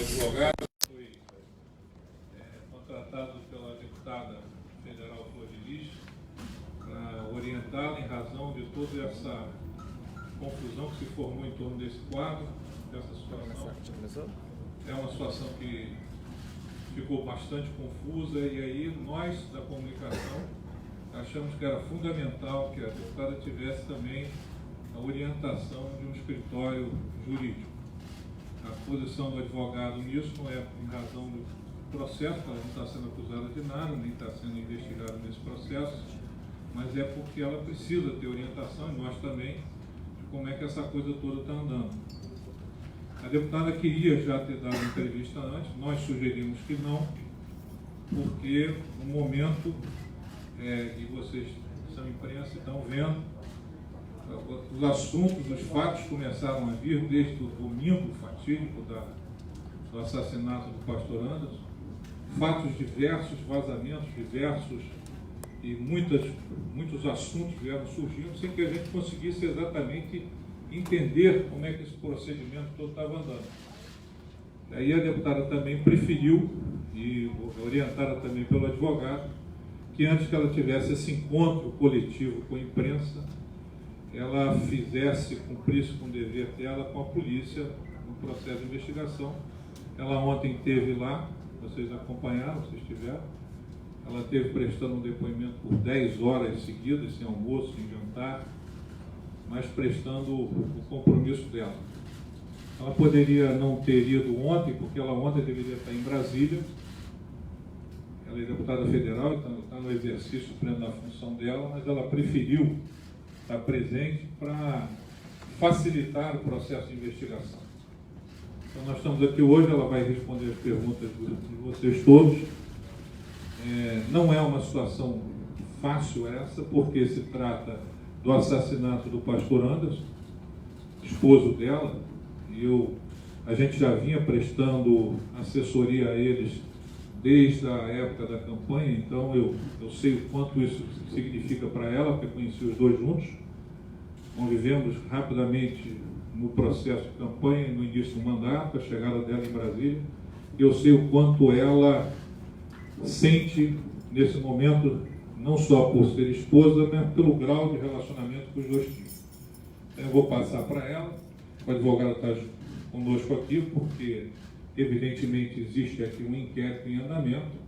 advogado, foi contratado pela deputada federal Flor de Lis para orientá-la em razão de toda essa confusão que se formou em torno desse quadro, dessa situação. É uma situação que ficou bastante confusa e aí nós, da comunicação, achamos que era fundamental que a deputada tivesse também a orientação de um escritório jurídico. A posição do advogado nisso não é em razão do processo, ela não está sendo acusada de nada, nem está sendo investigada nesse processo, mas é porque ela precisa ter orientação, e nós também, de como é que essa coisa toda está andando. A deputada queria já ter dado entrevista antes, nós sugerimos que não, porque no momento, e vocês são imprensa, estão vendo, os assuntos, os fatos começaram a vir desde o domingo fatídico do assassinato do pastor Anderson, fatos diversos, vazamentos diversos e muitos assuntos vieram surgindo sem que a gente conseguisse exatamente entender como é que esse procedimento todo estava andando. E aí a deputada também preferiu, e orientada também pelo advogado, que antes que ela tivesse esse encontro coletivo com a imprensa, ela cumprisse com o dever dela com a polícia no processo de investigação. Ela ontem esteve lá, vocês acompanharam, vocês estiveram, ela esteve prestando um depoimento por 10 horas seguidas, sem almoço, sem jantar, mas prestando o compromisso dela. Ela poderia não ter ido ontem, porque ela ontem deveria estar em Brasília. Ela é deputada federal, então está no exercício pleno da função dela, mas ela preferiu estar presente para facilitar o processo de investigação. Então nós estamos aqui hoje, ela vai responder as perguntas de vocês todos. Não é uma situação fácil essa, porque se trata do assassinato do pastor Anderson, esposo dela, e a gente já vinha prestando assessoria a eles desde a época da campanha, então eu sei o quanto isso significa para ela, porque conheci os dois juntos, convivemos rapidamente no processo de campanha, no início do mandato, a chegada dela em Brasília, e eu sei o quanto ela sente nesse momento, não só por ser esposa, mas pelo grau de relacionamento que os dois tinham. Então, eu vou passar para ela, o advogado está conosco aqui, porque evidentemente existe aqui um inquérito em andamento,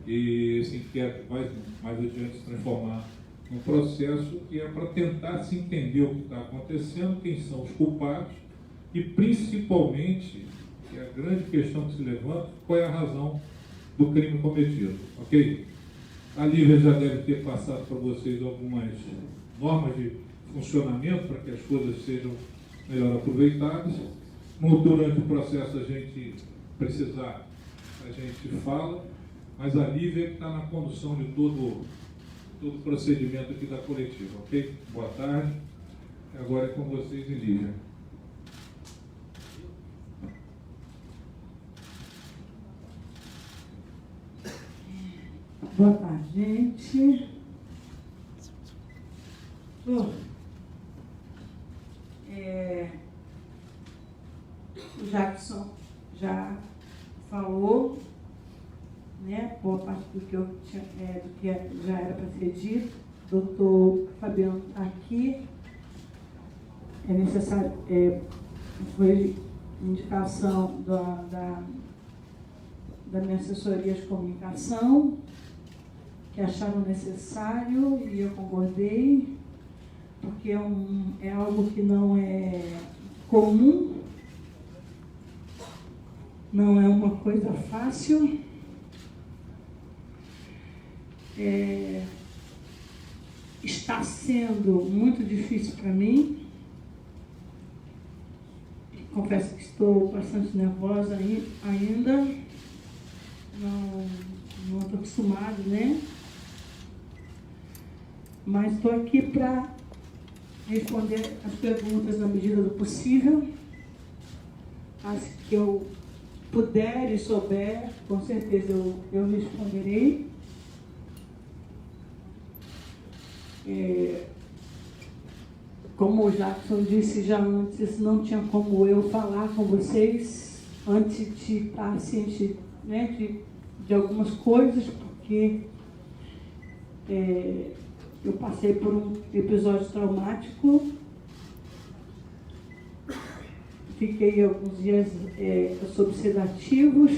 e esse inquérito vai mais adiante se transformar num processo que é para tentar se entender o que está acontecendo, quem são os culpados, e principalmente, que é a grande questão que se levanta, qual é a razão do crime cometido, ok? A Lívia já deve ter passado para vocês algumas normas de funcionamento para que as coisas sejam melhor aproveitadas. Durante o processo a gente precisar, a gente fala, mas a Lívia está na condução de todo o procedimento aqui da coletiva, ok? Boa tarde. Agora é com vocês e Lívia. Boa tarde, gente. O Jackson já falou, né, boa parte do que já era para ser dito. O doutor Fabiano está aqui. É necessário, foi indicação da minha assessoria de comunicação, que acharam necessário, e eu concordei, porque é algo que não é comum, não é uma coisa fácil. Está sendo muito difícil para mim. Confesso que estou bastante nervosa ainda. Não estou acostumada, né? Mas estou aqui para responder as perguntas na medida do possível. As que eu puder e souber, com certeza eu responderei. Como o Jackson disse já antes, não tinha como eu falar com vocês antes de estar ciente, né, de algumas coisas, porque eu passei por um episódio traumático, fiquei alguns dias sob sedativos,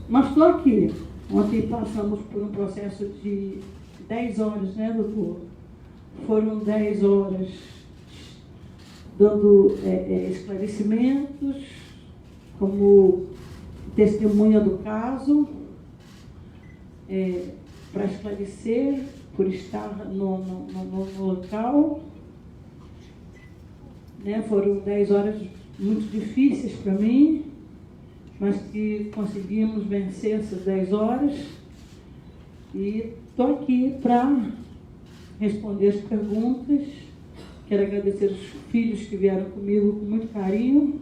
mas estou aqui. Ontem passamos por um processo de 10 horas, né, doutor? Foram 10 horas dando esclarecimentos, como testemunha do caso, para esclarecer, por estar no local. Né? Foram 10 horas muito difíceis para mim, mas que conseguimos vencer essas 10 horas. E estou aqui para responder as perguntas. Quero agradecer os filhos que vieram comigo com muito carinho.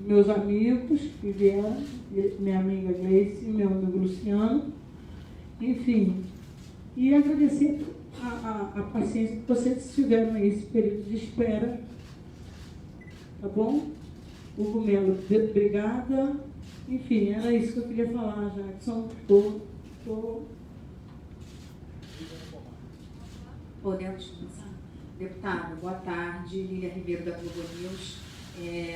Meus amigos que vieram, minha amiga Gleice, meu amigo Luciano, enfim. E agradecer a paciência que vocês tiveram nesse período de espera. Tá bom? Hugo Melo, obrigada. Enfim, era isso que eu queria falar, Jackson. Podemos começar? Deputada, boa tarde. Lília Ribeiro, da Globo News.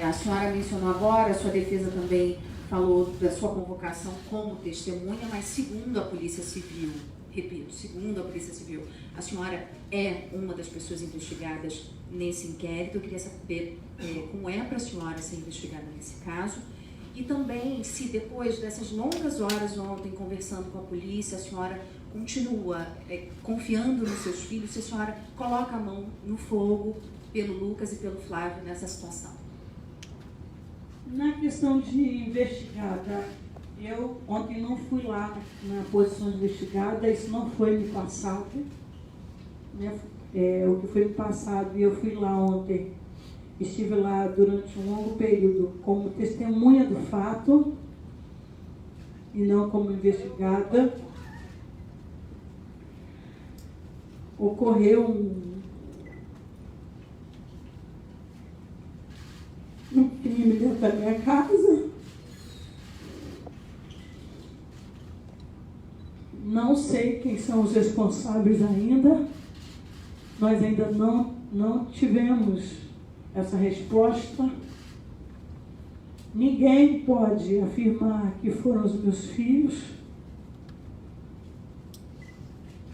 A senhora mencionou agora, a sua defesa também falou da sua convocação como testemunha, mas segundo a Polícia Civil, repito, segundo a Polícia Civil, a senhora é uma das pessoas investigadas nesse inquérito. Eu queria saber como é para a senhora ser investigada nesse caso. E também, se depois dessas longas horas ontem conversando com a polícia, a senhora continua confiando nos seus filhos, se a senhora coloca a mão no fogo pelo Lucas e pelo Flávio nessa situação. Na questão de investigada, eu ontem não fui lá na posição de investigada, isso não foi me passado. Né? O que foi me passado, e eu fui lá ontem, estive lá durante um longo período como testemunha do fato e não como investigada. Ocorreu um crime dentro da minha casa. Não sei quem são os responsáveis ainda. Nós ainda não tivemos essa resposta. Ninguém pode afirmar que foram os meus filhos.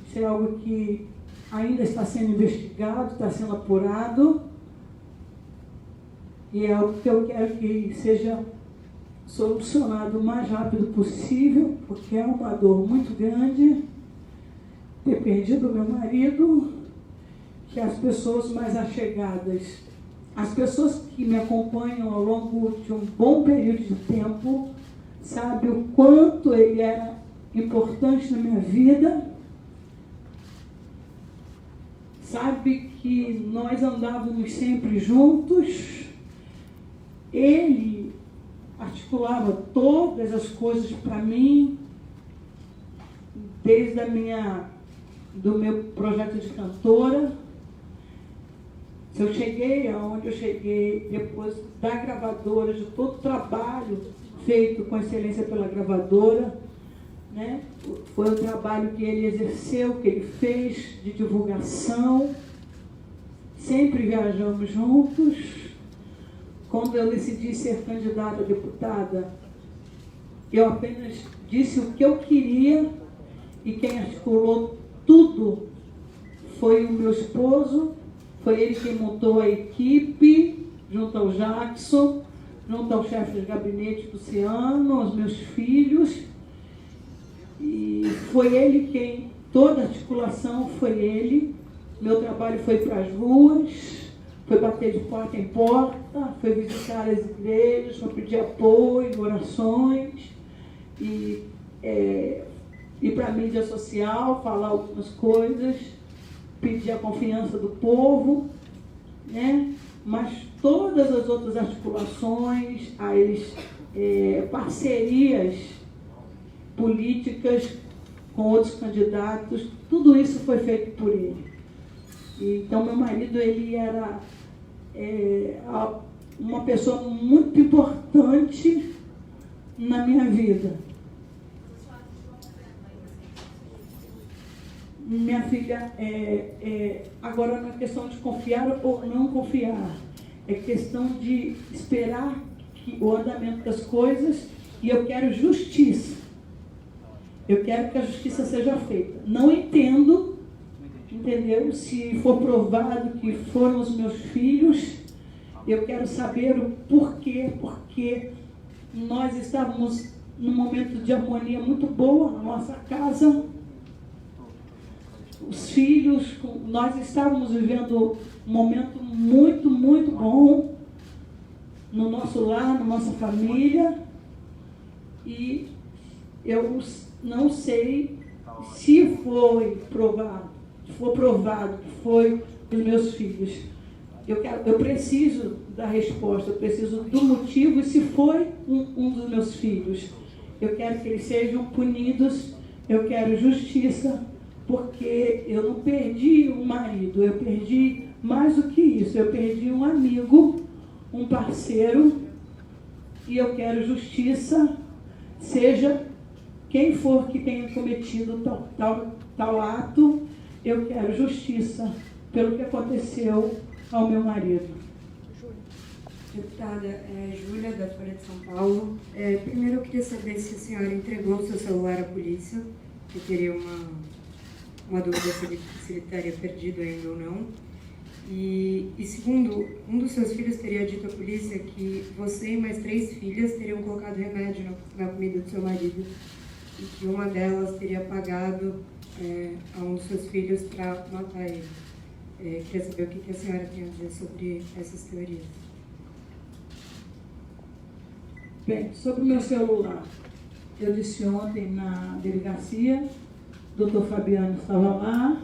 Isso é algo que ainda está sendo investigado, está sendo apurado. E é algo que eu quero que seja solucionado o mais rápido possível, porque é uma dor muito grande ter perdido meu marido, que as pessoas mais allegadas, as pessoas que me acompanham ao longo de um bom período de tempo, sabem o quanto ele era importante na minha vida, sabe que nós andávamos sempre juntos. Ele articulava todas as coisas para mim, desde do meu projeto de cantora. Eu cheguei aonde eu cheguei depois da gravadora, de todo o trabalho feito com excelência pela gravadora, né? Foi o trabalho que ele exerceu, que ele fez de divulgação. Sempre viajamos juntos. Quando eu decidi ser candidata a deputada, eu apenas disse o que eu queria, e quem articulou tudo foi o meu esposo. Foi ele quem montou a equipe, junto ao Jackson, junto ao chefe de gabinete Luciano, aos meus filhos. E foi ele quem, toda a articulação foi ele. Meu trabalho foi para as ruas, foi bater de porta em porta, foi visitar as igrejas, foi pedir apoio, orações, e ir para a mídia social, falar algumas coisas, pedir a confiança do povo, né? Mas todas as outras articulações, parcerias políticas com outros candidatos, tudo isso foi feito por ele. Então, meu marido, ele era uma pessoa muito importante na minha vida. Minha filha, agora não é questão de confiar ou não confiar, é questão de esperar o andamento das coisas, e eu quero justiça. Eu quero que a justiça seja feita. Não entendo, entendeu? Se for provado que foram os meus filhos, eu quero saber o porquê, porque nós estávamos num momento de harmonia muito boa na nossa casa. Os filhos, nós estávamos vivendo um momento muito, muito bom no nosso lar, na nossa família, e eu não sei se foi provado, se for provado que foi os meus filhos. Eu preciso da resposta, eu preciso do motivo, e se foi um dos meus filhos, eu quero que eles sejam punidos, eu quero justiça, porque eu não perdi um marido, eu perdi mais do que isso, eu perdi um amigo, um parceiro, e eu quero justiça, seja quem for que tenha cometido tal ato, eu quero justiça pelo que aconteceu ao meu marido. Deputada Júlia, da Folha de São Paulo. Primeiro, eu queria saber se a senhora entregou o seu celular à polícia, que teria uma dúvida se ele estaria perdido ainda ou não. E segundo, um dos seus filhos teria dito à polícia que você e mais 3 filhas teriam colocado remédio na comida do seu marido, e que uma delas teria pagado a um dos seus filhos para matar ele. Queria saber o que a senhora tem a dizer sobre essas teorias. Bem, sobre o meu celular, eu disse ontem na delegacia, o doutor Fabiano estava lá,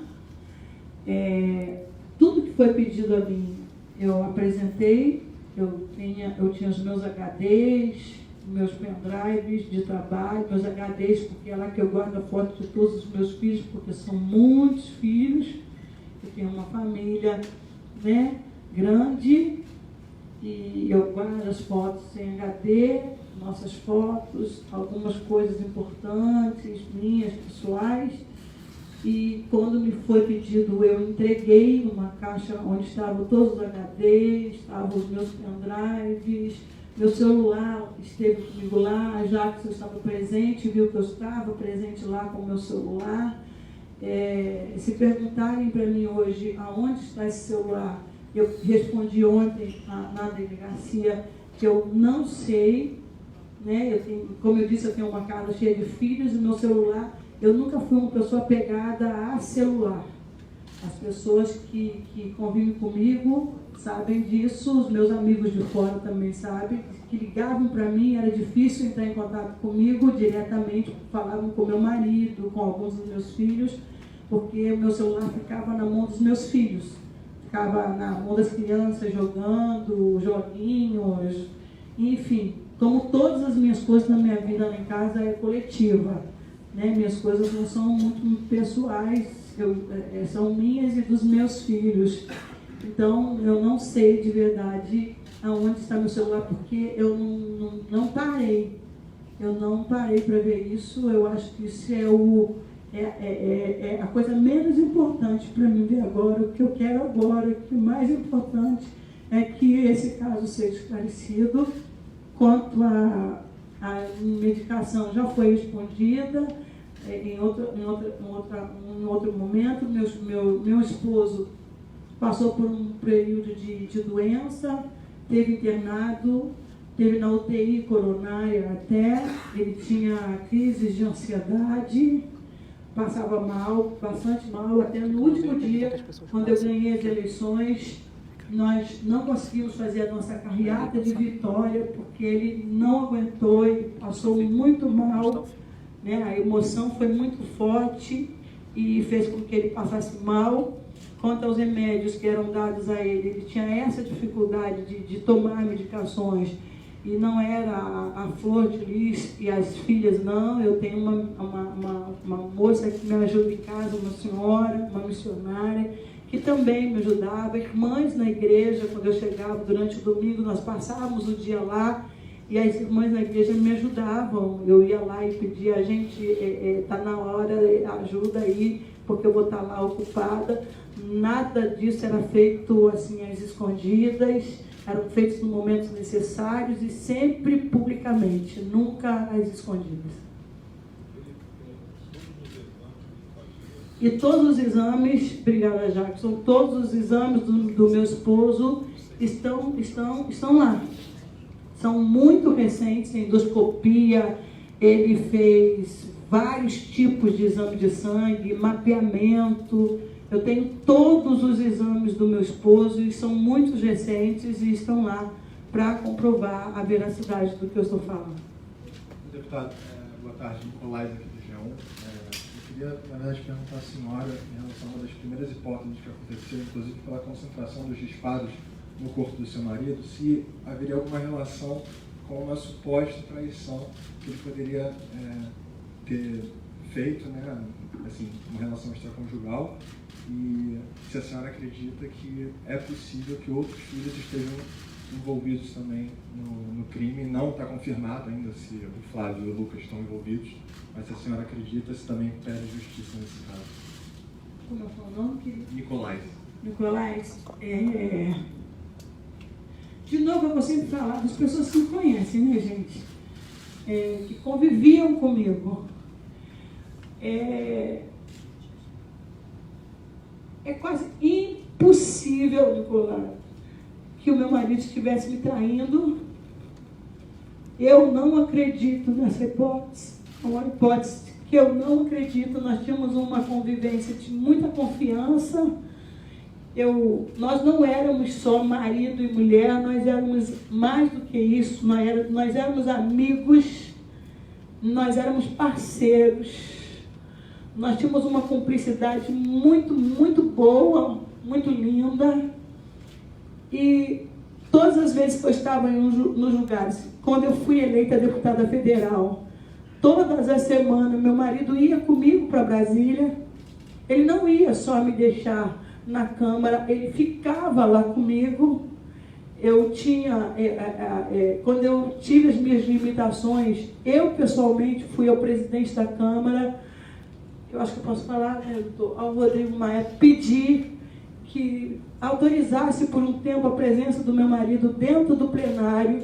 tudo que foi pedido a mim, eu apresentei, eu tinha os meus HDs, meus pendrives de trabalho, meus HDs, porque é lá que eu guardo a foto de todos os meus filhos, porque são muitos filhos, eu tenho uma família, né, grande, e eu guardo as fotos em HD, nossas fotos, algumas coisas importantes, minhas, pessoais. E quando me foi pedido, eu entreguei uma caixa onde estavam todos os HDs, estavam os meus pendrives, meu celular esteve comigo lá, a Jackson estava presente, viu que eu estava presente lá com o meu celular. Se perguntarem para mim hoje aonde está esse celular, eu respondi ontem na delegacia que eu não sei, né? Como eu disse, eu tenho uma casa cheia de filhos, e meu celular, eu nunca fui uma pessoa apegada a celular. As pessoas que convivem comigo sabem disso, os meus amigos de fora também sabem, que ligavam para mim, era difícil entrar em contato comigo diretamente, falavam com meu marido, com alguns dos meus filhos, porque o meu celular ficava na mão dos meus filhos, ficava na mão das crianças jogando, joguinhos, enfim, como todas as minhas coisas na minha vida lá em casa é coletiva, né? Minhas coisas não são muito pessoais, são minhas e dos meus filhos. Então, eu não sei de verdade aonde está meu celular, porque eu não parei. Eu não parei para ver isso. Eu acho que isso é a coisa menos importante para mim ver agora. O que eu quero agora, que o mais importante é que esse caso seja esclarecido. Quanto à medicação, já foi respondida. Em outro momento, meu esposo passou por um período de doença, teve internado, teve na UTI coronária até, ele tinha crises de ansiedade, passava mal, bastante mal, até no último dia, quando eu ganhei as eleições, nós não conseguimos fazer a nossa carreata de vitória, porque ele não aguentou, ele passou muito mal, né? A emoção foi muito forte e fez com que ele passasse mal. Quanto aos remédios que eram dados a ele, ele tinha essa dificuldade de tomar medicações, e não era a Flor de Lis e as filhas, não. Eu tenho uma moça que me ajuda em casa, uma senhora, uma missionária, que também me ajudava, irmãs na igreja, quando eu chegava durante o domingo, nós passávamos o dia lá, e as irmãs na igreja me ajudavam. Eu ia lá e pedia: a gente, está na hora, ajuda aí, porque eu vou estar lá ocupada. Nada disso era feito assim às escondidas, eram feitos nos momentos necessários e sempre publicamente, nunca às escondidas. E todos os exames, obrigada, Jackson, todos os exames do meu esposo estão lá. São muito recentes, endoscopia, ele fez vários tipos de exame de sangue, mapeamento. Eu tenho todos os exames do meu esposo e são muito recentes e estão lá para comprovar a veracidade do que eu estou falando. Deputado, boa tarde, Nicolás aqui do G1. Eu queria, na verdade, perguntar à senhora em relação a uma das primeiras hipóteses que aconteceu, inclusive pela concentração dos disparos no corpo do seu marido, se haveria alguma relação com uma suposta traição que ele poderia ter feito, né, assim, uma relação extraconjugal, e se a senhora acredita que é possível que outros filhos estejam envolvidos também no crime. Não está confirmado ainda se o Flávio e o Lucas estão envolvidos, mas se a senhora acredita, se também pede justiça nesse caso. Como é o nome, querido? Nicolás. Nicolás, de novo, eu vou sempre falar das pessoas que me conhecem, né, gente? Que conviviam comigo. É quase impossível, Nicolás, que o meu marido estivesse me traindo. Eu não acredito nessa hipótese. É uma hipótese que eu não acredito. Nós tínhamos uma convivência de muita confiança. Nós não éramos só marido e mulher, nós éramos mais do que isso. Nós éramos amigos, nós éramos parceiros. Nós tínhamos uma cumplicidade muito, muito boa, muito linda. E todas as vezes que eu estava nos lugares, quando eu fui eleita deputada federal, todas as semanas meu marido ia comigo para Brasília. Ele não ia só me deixar na Câmara, ele ficava lá comigo. Eu tinha, quando eu tive as minhas limitações, eu pessoalmente fui ao presidente da Câmara, eu acho que eu posso falar, né, doutor, ao Rodrigo Maia, pedir que autorizasse por um tempo a presença do meu marido dentro do plenário,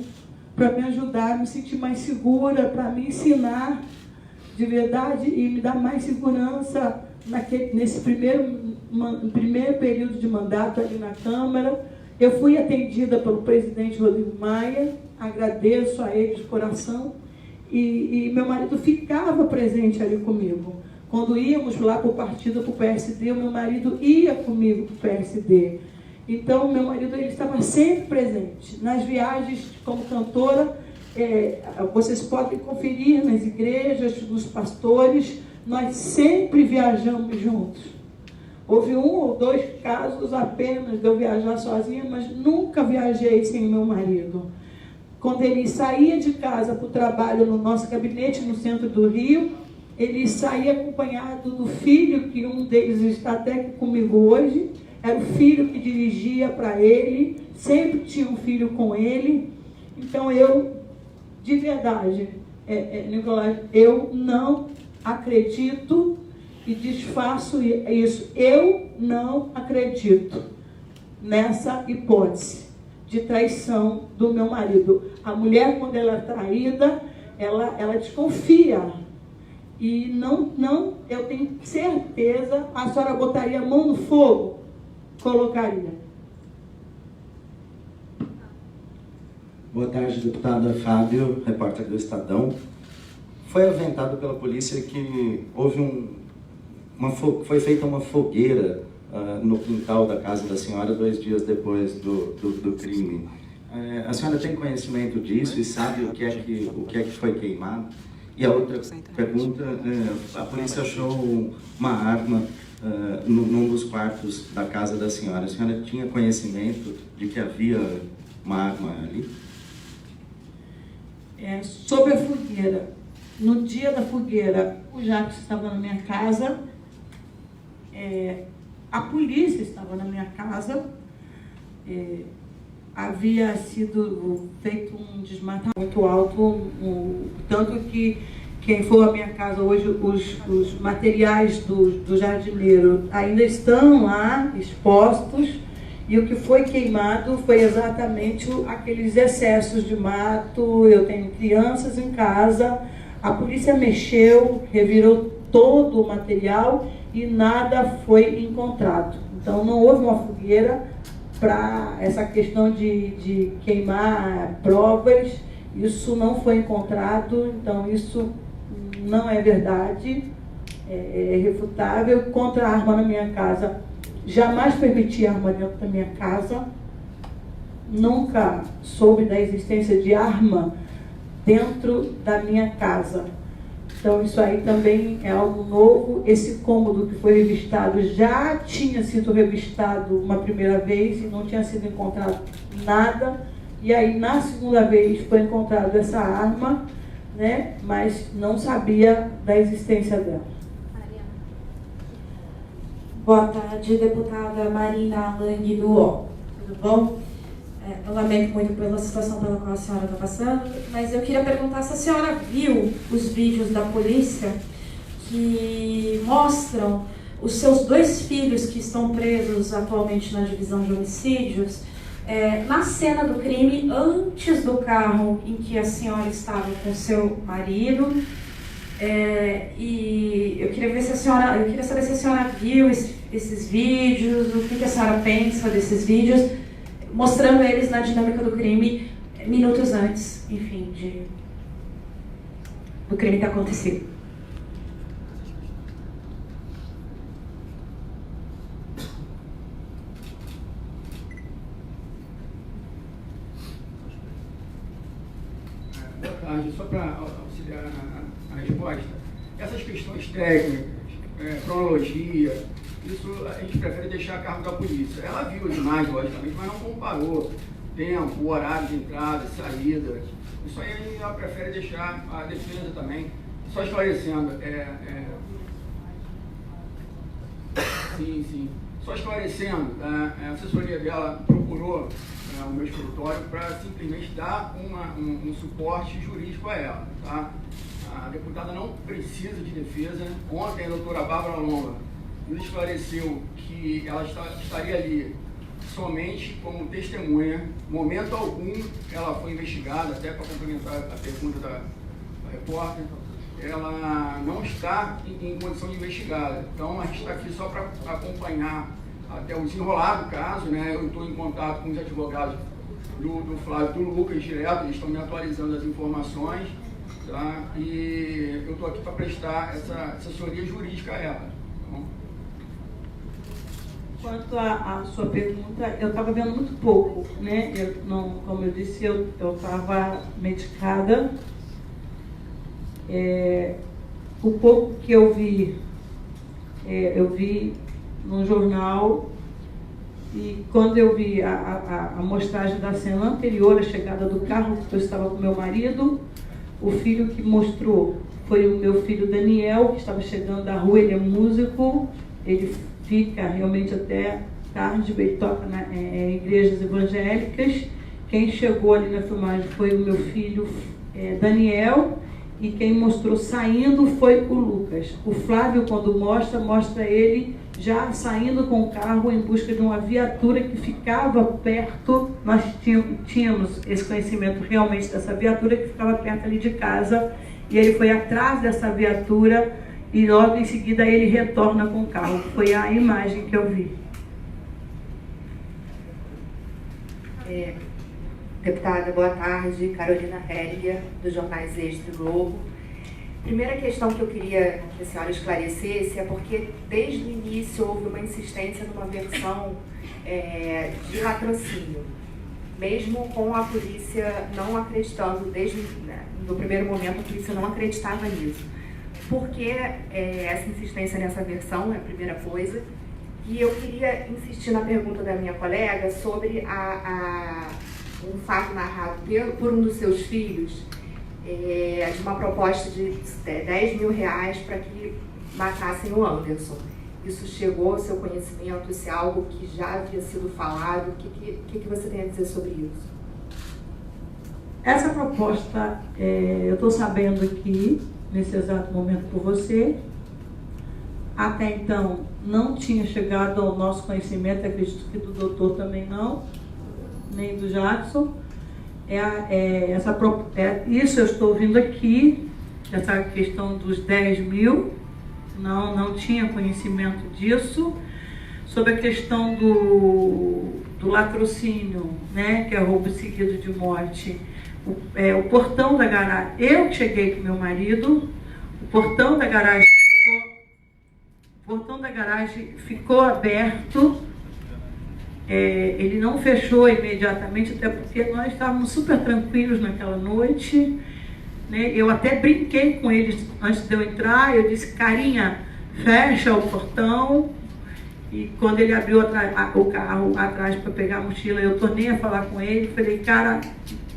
para me ajudar a me sentir mais segura, para me ensinar de verdade e me dar mais segurança nesse primeiro período de mandato ali na Câmara. Eu fui atendida pelo presidente Rodrigo Maia, agradeço a ele de coração, e meu marido ficava presente ali comigo. Quando íamos lá para o partido, para o PSD, o meu marido ia comigo para o PSD. Então, meu marido ele estava sempre presente. Nas viagens como cantora, vocês podem conferir nas igrejas, nos pastores, nós sempre viajamos juntos. Houve 1 ou 2 casos apenas de eu viajar sozinha, mas nunca viajei sem o meu marido. Quando ele saía de casa para o trabalho no nosso gabinete no centro do Rio, ele saía acompanhado do filho, que um deles está até comigo hoje. Era o filho que dirigia para ele, sempre tinha um filho com ele. Então eu, de verdade, Nicolás, eu não acredito e desfaço isso. Eu não acredito nessa hipótese de traição do meu marido. A mulher, quando ela é traída, ela desconfia. E não, eu tenho certeza, a senhora botaria a mão no fogo? Colocaria. Boa tarde, deputada Fábio, repórter do Estadão. Foi aventado pela polícia que houve foi feita uma fogueira no quintal da casa da senhora 2 dias depois do crime. A senhora tem conhecimento disso e sabe o que é que foi queimado? E a outra pergunta, a polícia achou uma arma num dos quartos da casa da senhora. A senhora tinha conhecimento de que havia uma arma ali? Sobre a fogueira. No dia da fogueira, o Jacques estava na minha casa. A polícia estava na minha casa, havia sido feito um desmatamento muito alto, tanto que quem for à minha casa hoje, os materiais do jardineiro ainda estão lá expostos, e o que foi queimado foi exatamente aqueles excessos de mato. Eu tenho crianças em casa, a polícia mexeu, revirou todo o material e nada foi encontrado. Então não houve uma fogueira para essa questão de queimar provas, isso não foi encontrado, então isso não é verdade, é irrefutável. Contra a arma na minha casa, jamais permiti arma dentro da minha casa, nunca soube da existência de arma dentro da minha casa. Então isso aí também é algo novo. Esse cômodo que foi revistado já tinha sido revistado uma primeira vez e não tinha sido encontrado nada. E aí na segunda vez foi encontrada essa arma, né? Mas não sabia da existência dela. Boa tarde, deputada Marina Lang do UOL. Tudo bom? Eu lamento muito pela situação pela qual a senhora está passando, mas eu queria perguntar se a senhora viu os vídeos da polícia que mostram os seus 2 filhos que estão presos atualmente na divisão de homicídios, na cena do crime, antes do carro em que a senhora estava com seu marido. E eu queria saber se a senhora viu esses vídeos, o que a senhora pensa desses vídeos, mostrando eles na dinâmica do crime minutos antes, enfim, do crime ter acontecido. Boa tarde, só para auxiliar na resposta, essas questões técnicas, cronologia, isso a gente prefere deixar a cargo da polícia. Ela viu as imagens, logicamente, mas não comparou tempo, horário de entrada, saída. Isso aí ela prefere deixar a defesa também. Só esclarecendo, sim. Só esclarecendo, a assessoria dela procurou o meu escritório para simplesmente dar um suporte jurídico a ela. Tá? A deputada não precisa de defesa. Ontem a doutora Bárbara Longa nos esclareceu que ela estaria ali somente como testemunha. Momento algum ela foi investigada, até para complementar a pergunta da repórter, ela não está em condição de investigada. Então a gente está aqui só para acompanhar até o desenrolar do caso, né? Eu estou em contato com os advogados do Flávio e do Lucas direto, eles estão me atualizando as informações, tá? E eu estou aqui para prestar essa assessoria jurídica a ela. Tá bom? Quanto à sua pergunta, eu estava vendo muito pouco, né? Como eu disse, eu estava medicada. O pouco que eu vi no jornal, e quando eu vi a mostragem da cena anterior à chegada do carro, que eu estava com meu marido, o filho que mostrou foi o meu filho Daniel, que estava chegando da rua. Ele é músico, ele fica realmente até tarde, ele toca em igrejas evangélicas. Quem chegou ali na filmagem foi o meu filho Daniel, e quem mostrou saindo foi o Lucas. O Flávio, quando mostra ele já saindo com o carro em busca de uma viatura que ficava perto. Nós tínhamos esse conhecimento realmente dessa viatura que ficava perto ali de casa, e ele foi atrás dessa viatura e logo em seguida ele retorna com o carro. Foi a imagem que eu vi. Deputada, boa tarde. Carolina Helliger, dos jornais Extra e Globo. Primeira questão que eu queria que a senhora esclarecesse é porque desde o início houve uma insistência numa versão de latrocínio, mesmo com a polícia não acreditando, no primeiro momento a polícia não acreditava nisso. Por que essa insistência nessa versão é a primeira coisa? E eu queria insistir na pergunta da minha colega sobre um fato narrado por um dos seus filhos, de uma proposta de R$10 mil para que matassem o Anderson. isso chegou ao seu conhecimento, se é algo que já havia sido falado, o que você tem a dizer sobre isso? Essa proposta, eu estou sabendo aqui, nesse exato momento por você. Até então, não tinha chegado ao nosso conhecimento, acredito que do doutor também não, nem do Jackson. Isso eu estou ouvindo aqui, essa questão dos 10 mil, não tinha conhecimento disso. Sobre a questão do latrocínio, né, que é roubo seguido de morte. O portão da garagem, eu cheguei com meu marido, o portão da garagem ficou aberto, ele não fechou imediatamente, até porque nós estávamos super tranquilos naquela noite, né? Eu até brinquei com eles antes de eu entrar, eu disse, carinha, fecha o portão. E quando ele abriu o carro atrás para pegar a mochila, eu tornei a falar com ele, falei, cara,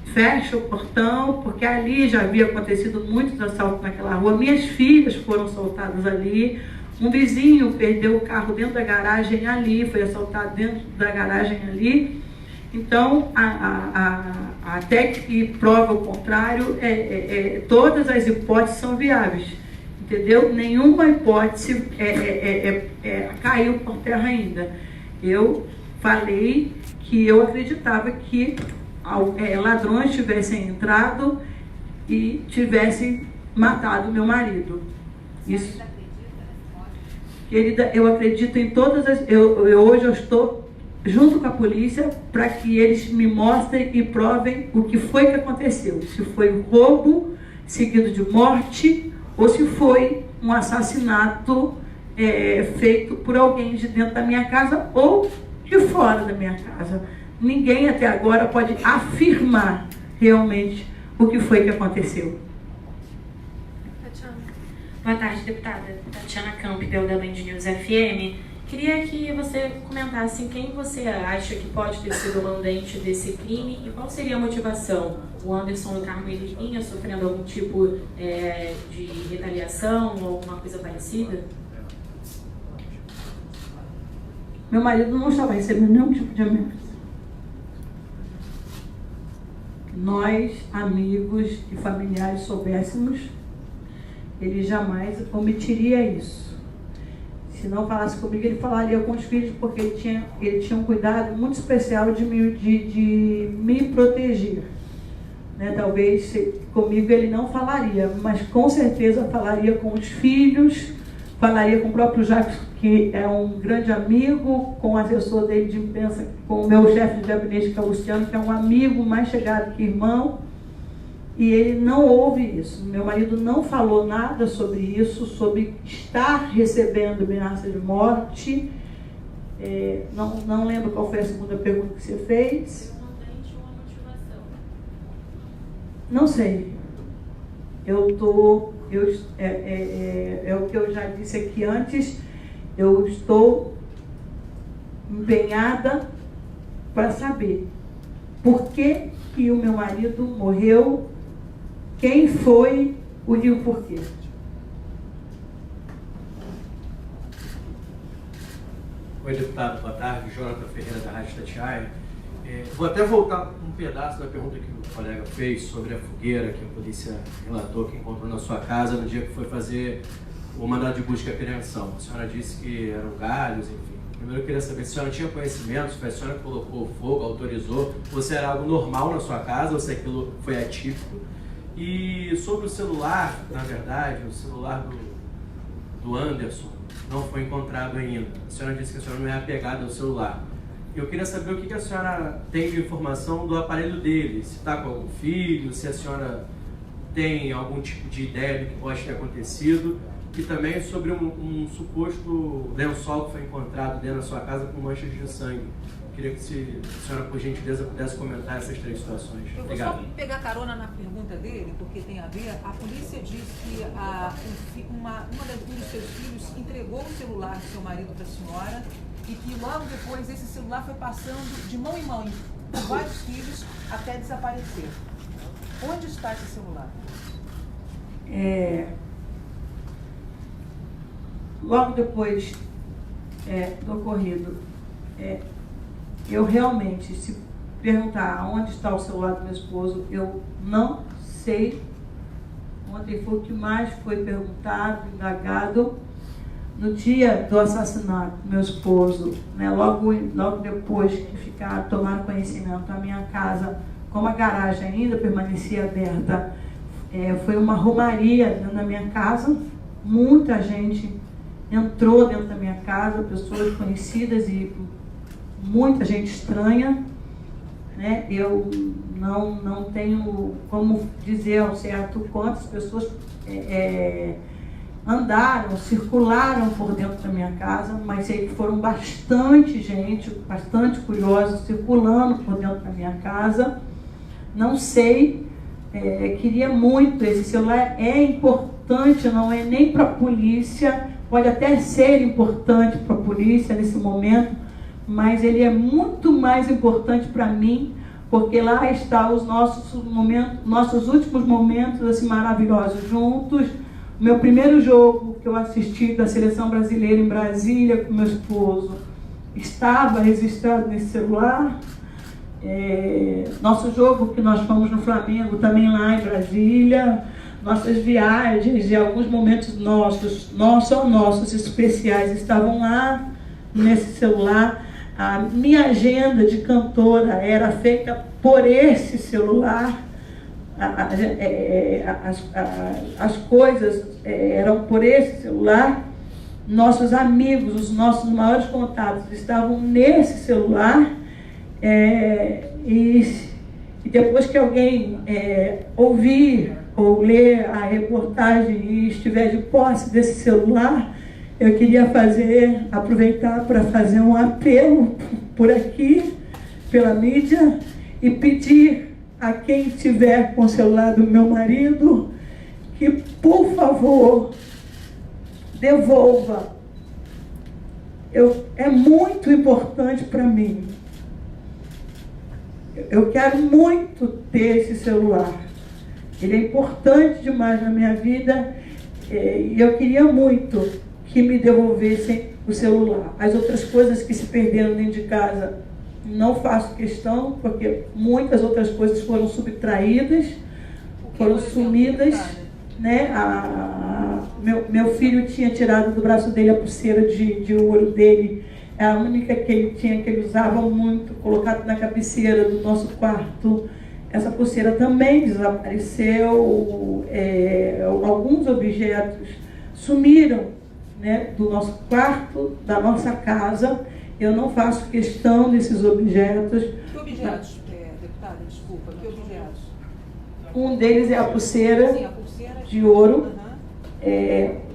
fecha o portão, porque ali já havia acontecido muitos assaltos naquela rua, minhas filhas foram assaltadas ali, um vizinho perdeu o carro dentro da garagem ali, foi assaltado dentro da garagem ali. Então, até que prova o contrário, todas as hipóteses são viáveis, entendeu? Nenhuma hipótese caiu por terra ainda. Eu falei que eu acreditava que ladrões tivessem entrado e tivessem matado meu marido. Isso. Querida, eu acredito em todas as... Hoje eu estou junto com a polícia para que eles me mostrem e provem o que foi que aconteceu. Se foi um roubo seguido de morte ou se foi um assassinato feito por alguém de dentro da minha casa ou de fora da minha casa. Ninguém até agora pode afirmar realmente o que foi que aconteceu. Boa tarde, deputada. Tatiana Campbell, da Band News FM. Queria que você comentasse quem você acha que pode ter sido o mandante desse crime e qual seria a motivação. O Anderson do Carmo, ele vinha sofrendo algum tipo de retaliação ou alguma coisa parecida? Meu marido não estava recebendo nenhum tipo de ameaça. Nós, amigos e familiares, soubéssemos, ele jamais omitiria isso. Se não falasse comigo, ele falaria com os filhos, porque ele tinha um cuidado muito especial de me proteger. Né? Talvez comigo ele não falaria, mas com certeza falaria com os filhos, falaria com o próprio Jacques, que é um grande amigo, com o assessor dele de imprensa, com o meu chefe de gabinete, que é o Luciano, que é um amigo mais chegado que irmão. E ele não ouve isso. Meu marido não falou nada sobre isso, sobre estar recebendo ameaça de morte. Não lembro qual foi a segunda pergunta que você fez. Não sei. É o que eu já disse aqui antes. Eu estou empenhada para saber por que o meu marido morreu, quem foi e o porquê. Oi, deputado, boa tarde. Jonathan Ferreira, da Rádio Tatiaia. Vou até voltar um pedaço da pergunta que o colega fez sobre a fogueira que a polícia relatou que encontrou na sua casa no dia que foi fazer o mandado de busca e apreensão. A senhora disse que eram galhos, enfim. Primeiro eu queria saber se a senhora tinha conhecimento, se a senhora colocou fogo, autorizou, ou se era algo normal na sua casa, ou se aquilo foi atípico. E sobre o celular, na verdade, o celular do Anderson não foi encontrado ainda. A senhora disse que a senhora não é apegada ao celular. Eu queria saber o que a senhora tem de informação do aparelho dele, se está com algum filho, se a senhora tem algum tipo de ideia do que pode ter acontecido, e também sobre um suposto lençol que foi encontrado dentro da sua casa com manchas de sangue. Queria que a senhora, por gentileza, pudesse comentar essas três situações. Obrigado. Eu vou só pegar carona na pergunta dele, porque tem a ver. A polícia diz que um dos seus filhos entregou o celular do seu marido para a senhora e que logo depois esse celular foi passando de mão em mão por vários filhos até desaparecer. Onde está esse celular? Logo depois do ocorrido. Eu realmente, se perguntar onde está o celular do meu esposo, eu não sei. Ontem foi o que mais foi perguntado, indagado. No dia do assassinato do meu esposo, né, logo depois que tomaram conhecimento, a minha casa, como a garagem ainda permanecia aberta, foi uma romaria dentro da minha casa. Muita gente entrou dentro da minha casa, pessoas conhecidas e muita gente estranha, né? Eu não tenho como dizer ao certo quantas pessoas andaram, circularam por dentro da minha casa, mas sei que foram bastante gente, bastante curiosos, circulando por dentro da minha casa. Não sei, queria muito, esse celular é importante, não é nem para a polícia, pode até ser importante para a polícia nesse momento, mas ele é muito mais importante para mim, porque lá está os nossos últimos momentos assim, maravilhosos juntos. O meu primeiro jogo que eu assisti da Seleção Brasileira em Brasília com meu esposo estava registrado nesse celular. Nosso jogo que nós fomos no Flamengo também lá em Brasília. Nossas viagens e alguns momentos nossos especiais estavam lá nesse celular. A minha agenda de cantora era feita por esse celular. As coisas eram por esse celular. Nossos amigos, os nossos maiores contatos estavam nesse celular. E depois que alguém ouvir ou ler a reportagem e estiver de posse desse celular, eu queria aproveitar para fazer um apelo por aqui, pela mídia, e pedir a quem estiver com o celular do meu marido que, por favor, devolva. É muito importante para mim. Eu quero muito ter esse celular. Ele é importante demais na minha vida e eu queria muito que me devolvessem o celular. As outras coisas que se perderam dentro de casa, não faço questão, porque muitas outras coisas foram subtraídas, foram sumidas, né? Meu filho tinha tirado do braço dele a pulseira de ouro dele, a única que ele tinha, que ele usava muito, colocado na cabeceira do nosso quarto. Essa pulseira também desapareceu, alguns objetos sumiram, né, do nosso quarto, da nossa casa. Eu não faço questão desses objetos. Que objetos, deputada? Desculpa, que objetos? Um deles é a pulseira, Sim, a pulseira de ouro.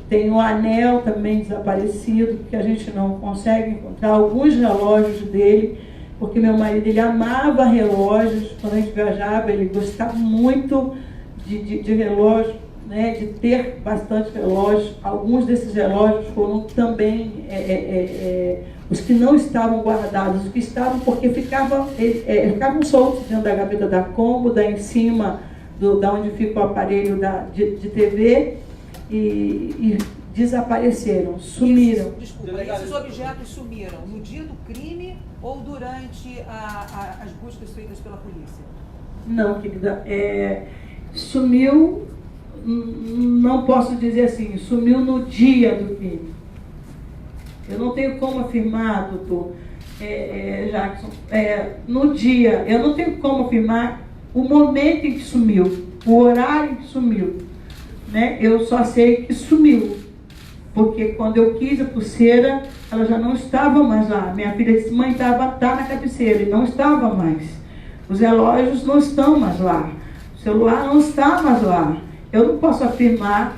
Tem o anel também desaparecido, que a gente não consegue encontrar. Alguns relógios dele, porque meu marido ele amava relógios. Quando a gente viajava, ele gostava muito de relógios, né, de ter bastante relógios. Alguns desses relógios foram também os que não estavam guardados, os que estavam porque ficavam soltos dentro da gaveta da cômoda, em cima da onde fica o aparelho de TV, e desapareceram, sumiram. Desculpa, esses objetos sumiram no dia do crime ou durante as buscas feitas pela polícia? Não, querida, sumiu, não posso dizer assim, sumiu no dia do crime. Eu não tenho como afirmar, doutor Jackson, no dia, eu não tenho como afirmar o momento em que sumiu, o horário em que sumiu, né? Eu só sei que sumiu, porque quando eu quis a pulseira, ela já não estava mais lá. Minha filha disse: mãe, tá na cabeceira, e não estava mais. Os relógios não estão mais lá, o celular não está mais lá. Eu não posso afirmar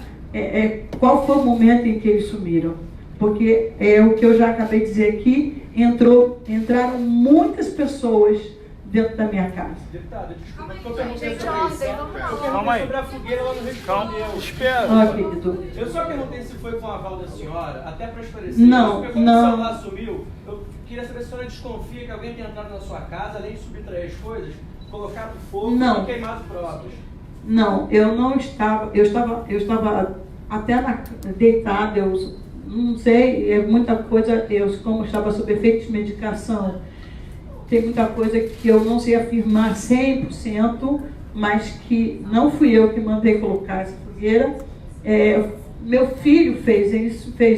qual foi o momento em que eles sumiram, porque o que eu já acabei de dizer aqui, entraram muitas pessoas dentro da minha casa. Deputada, desculpa, Calma eu perguntei aí, sobre isso. gente, vamos lá. Calma aí. Sobre a fogueira, ela não respondeu. Espera. Querido. Eu só perguntei se foi com a aval da senhora, até para esclarecer. Não, porque como não. o celular sumiu, eu queria saber se a senhora desconfia que alguém tenha entrado na sua casa, além de subtrair as coisas, colocado fogo Não. e queimado provas. Não, eu não estava. Eu estava até deitada, não sei, é muita coisa, eu como estava sob efeito de medicação, tem muita coisa que eu não sei afirmar 100%, mas que não fui eu que mandei colocar essa fogueira. Meu filho fez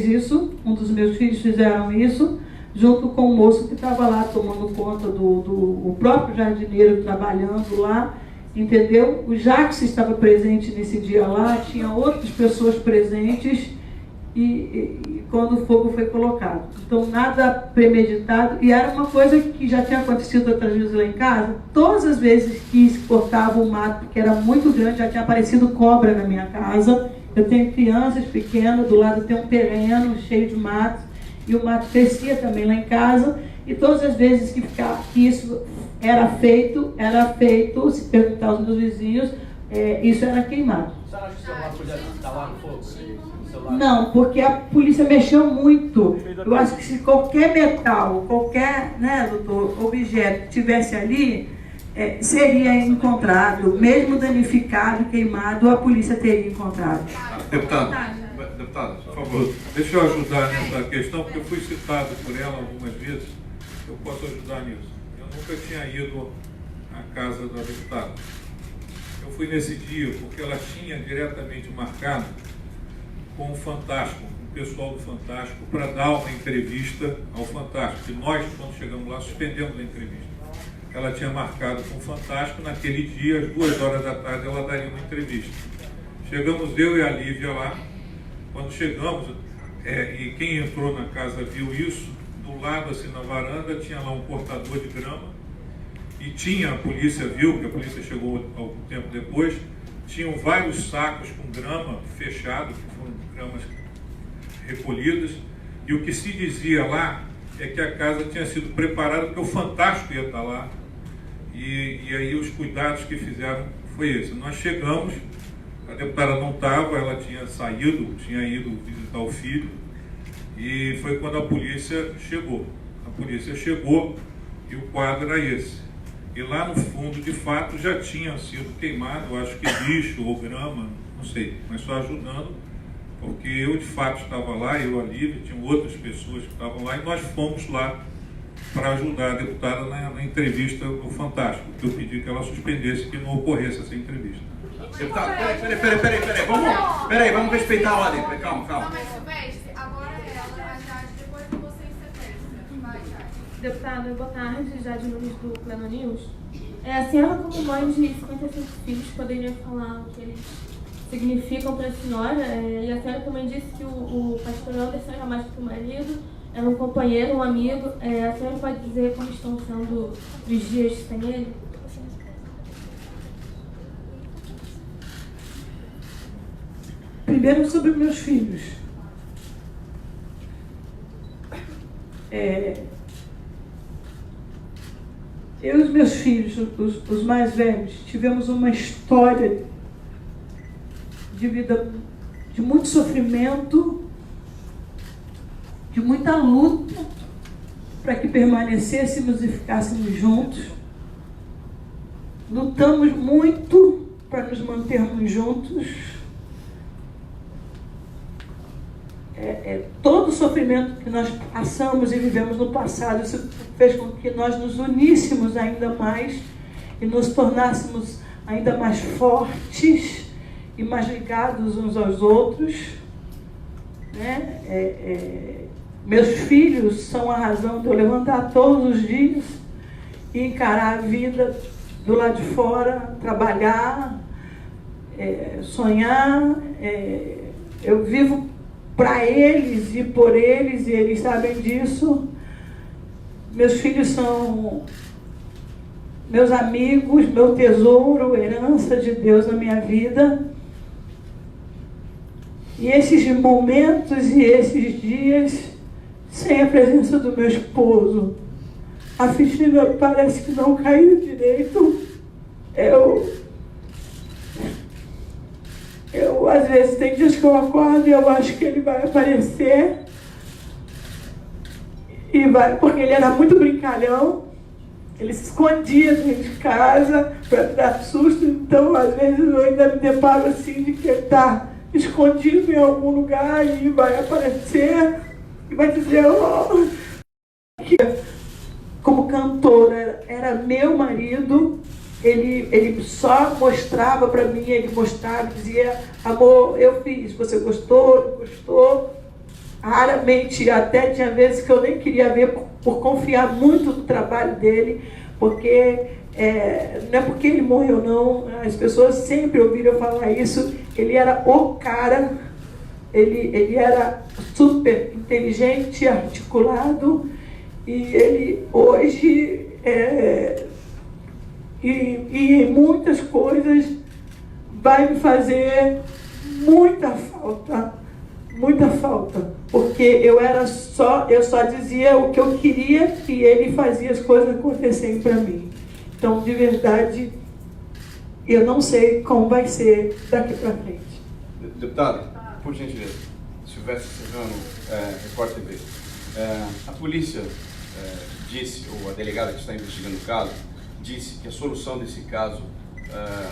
isso, um dos meus filhos fizeram isso, junto com o moço que estava lá tomando conta o próprio jardineiro trabalhando lá, entendeu? O Jacques estava presente nesse dia lá, tinha outras pessoas presentes e quando o fogo foi colocado. Então, nada premeditado, e era uma coisa que já tinha acontecido outras vezes lá em casa. Todas as vezes que se cortava o mato, porque era muito grande, já tinha aparecido cobra na minha casa. Eu tenho crianças pequenas, do lado tem um terreno cheio de mato, e o mato crescia também lá em casa, e todas as vezes que isso era feito, se perguntar aos meus vizinhos, isso era queimado. Você acha que o seu mato podia estar lá no fogo? Não, porque a polícia mexeu muito. Eu acho que se qualquer metal, qualquer, né, doutor, objeto tivesse ali, seria encontrado, mesmo danificado, queimado, a polícia teria encontrado. Deputado, por favor, deixa eu ajudar nessa questão, porque eu fui citado por ela algumas vezes, eu posso ajudar nisso. Eu nunca tinha ido à casa da deputada. Eu fui nesse dia porque ela tinha diretamente marcado com o Fantástico, o pessoal do Fantástico, para dar uma entrevista ao Fantástico. E nós, quando chegamos lá, suspendemos a entrevista. Ela tinha marcado com o Fantástico, naquele dia, às 2 horas da tarde, ela daria uma entrevista. Chegamos eu e a Lívia lá. Quando chegamos, e quem entrou na casa viu isso, do lado, assim, na varanda, tinha lá um cortador de grama, e a polícia viu, que a polícia chegou algum tempo depois, tinham vários sacos com grama fechado, que foram gramas recolhidas, e o que se dizia lá é que a casa tinha sido preparada porque o Fantástico ia estar lá, e aí os cuidados que fizeram foi esse. Nós chegamos, a deputada não estava, ela tinha ido visitar o filho, e foi quando a polícia chegou. A polícia chegou e o quadro era esse. E lá no fundo, de fato, já tinha sido queimado, eu acho que lixo ou grama, não sei, mas só ajudando, porque eu de fato estava lá, eu, a Lívia, tinham outras pessoas que estavam lá, e nós fomos lá para ajudar a deputada na entrevista do Fantástico, que eu pedi que ela suspendesse, que não ocorresse essa entrevista. Deputado, peraí, vamos respeitar a ordem, calma. Não, mas Silvestre, agora ela, a Jade, depois de você em sequência. Vai, Jade. Deputada, boa tarde, Jade Nunes do Pleno News. A senhora, como mãe de 55 filhos, poderia falar o que eles significam para a senhora? E a senhora também disse que o pastor Anderson era mais que o marido, era um companheiro, um amigo. A senhora pode dizer como estão sendo os dias sem ele? Primeiro, sobre meus filhos. Eu e os meus filhos, os mais velhos, tivemos uma história de vida de muito sofrimento, de muita luta para que permanecêssemos e ficássemos juntos. Lutamos muito para nos mantermos juntos. Todo o sofrimento que nós passamos e vivemos no passado, isso fez com que nós nos uníssemos ainda mais e nos tornássemos ainda mais fortes e mais ligados uns aos outros, né? Meus filhos são a razão de eu levantar todos os dias e encarar a vida do lado de fora, trabalhar, sonhar. Eu vivo para eles e por eles, e eles sabem disso. Meus filhos são meus amigos, meu tesouro, herança de Deus na minha vida. E esses momentos e esses dias, sem a presença do meu esposo, a ficha parece que não caiu direito. Eu, às vezes, tem dias que eu acordo e eu acho que ele vai aparecer. E vai, porque ele era muito brincalhão. Ele se escondia dentro de casa para dar susto. Então, às vezes, eu ainda me deparo assim de que ele está escondido em algum lugar e vai aparecer e vai dizer, oh, que como cantora era meu marido, ele só mostrava para mim, ele mostrava, dizia, amor, eu fiz, você gostou, não gostou? Raramente, até tinha vezes que eu nem queria ver por confiar muito no trabalho dele, porque não é porque ele morreu não, as pessoas sempre ouviram falar isso, ele era o cara, ele era super inteligente, articulado, e ele hoje, e muitas coisas vai me fazer muita falta, porque eu só dizia o que eu queria e ele fazia as coisas acontecerem para mim. Então, de verdade, eu não sei como vai ser daqui para frente. Deputado, por gentileza, Silvestre Serrano, Record TV. A polícia disse, ou a delegada que está investigando o caso, disse que a solução desse caso,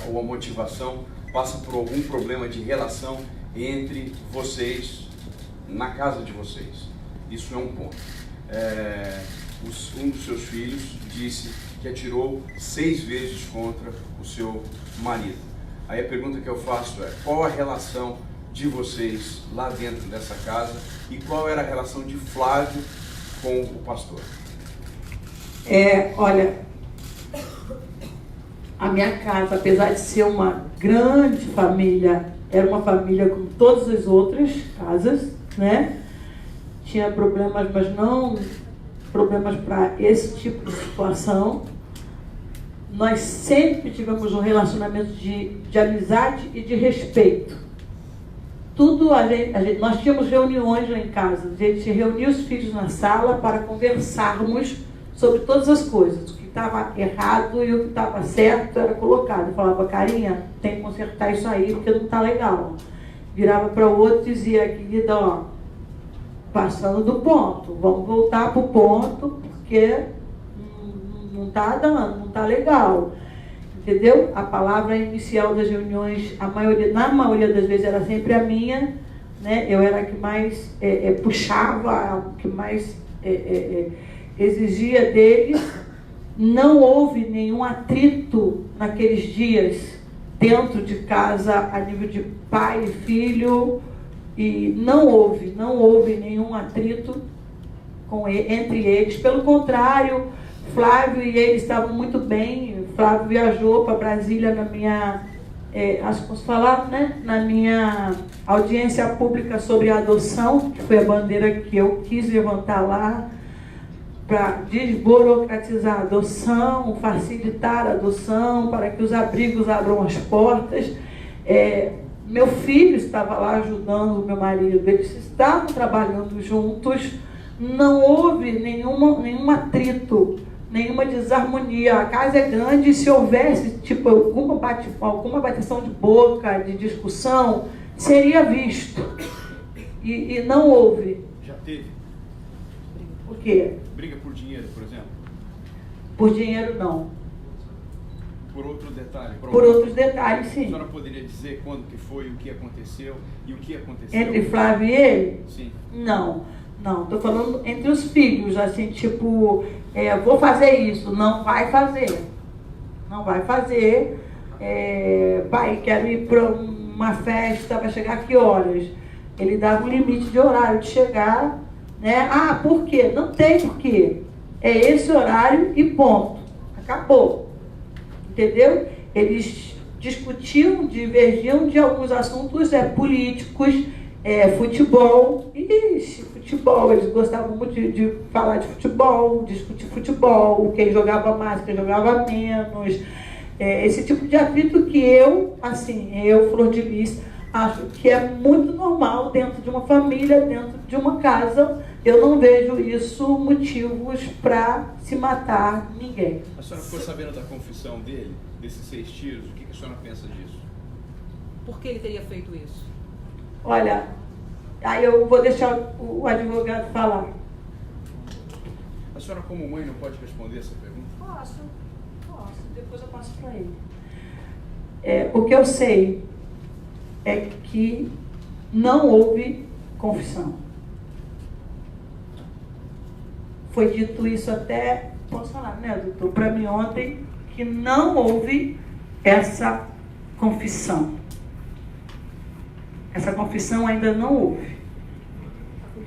ou a motivação, passa por algum problema de relação entre vocês, na casa de vocês. Isso é um ponto. Um dos seus filhos disse que atirou 6 vezes contra o seu marido. Aí a pergunta que eu faço é, qual a relação de vocês lá dentro dessa casa e qual era a relação de Flávio com o pastor? Olha, a minha casa, apesar de ser uma grande família, era uma família como todas as outras casas, né? Tinha problemas, mas não problemas para esse tipo de situação. Nós sempre tivemos um relacionamento de amizade e de respeito. Tudo nós tínhamos reuniões lá em casa. A gente reunia os filhos na sala para conversarmos sobre todas as coisas. O que estava errado e o que estava certo era colocado. Eu falava, carinha, tem que consertar isso aí porque não está legal. Virava para o outro e dizia, querida, ó, passando do ponto, vamos voltar para o ponto porque não está dando, não está legal. Entendeu? A palavra inicial das reuniões, na maioria das vezes era sempre a minha, né? Eu era a que mais puxava, a que mais exigia deles. Não houve nenhum atrito naqueles dias dentro de casa a nível de pai e filho, e não houve nenhum atrito entre eles. Pelo contrário, Flávio e ele estavam muito bem. Flávio viajou para Brasília na minha, acho que posso falar, né? Na minha audiência pública sobre a adoção, que foi a bandeira que eu quis levantar lá, para desburocratizar a adoção, facilitar a adoção, para que os abrigos abram as portas. Meu filho estava lá ajudando o meu marido, eles estavam trabalhando juntos, não houve nenhum atrito, nenhuma desarmonia. A casa é grande e se houvesse tipo, alguma bateção de boca, de discussão, seria visto. E não houve. Já teve? O quê? Briga por dinheiro, por exemplo? Por dinheiro, não. Por outro detalhe? Por outros detalhes, sim. A senhora poderia dizer quando que foi, o que aconteceu e o que aconteceu? Entre Flávio e ele? Sim. Não, estou falando entre os filhos, assim, tipo, vou fazer isso, não vai fazer. Não vai fazer. Pai, quero ir para uma festa, vai chegar a que horas? Ele dava um limite de horário de chegar, né? Ah, por quê? Não tem porquê. É esse horário e ponto. Acabou. Entendeu? Eles discutiam, divergiam de alguns assuntos políticos, futebol. Ixi, futebol, eles gostavam muito de falar de futebol, discutir futebol, quem jogava mais, quem jogava menos. Esse tipo de atrito que eu, Flor de Lis, acho que é muito normal dentro de uma família, dentro de uma casa. Eu não vejo isso motivos para se matar ninguém. A senhora ficou sabendo da confissão dele, desses 6 tiros? O que a senhora pensa disso? Por que ele teria feito isso? Olha, aí eu vou deixar o advogado falar. A senhora, como mãe, não pode responder essa pergunta? Posso. Depois eu passo para ele. O que eu sei é que não houve confissão. Foi dito isso até, posso falar, né, doutor, para mim ontem, que não houve essa confissão. Essa confissão ainda não houve.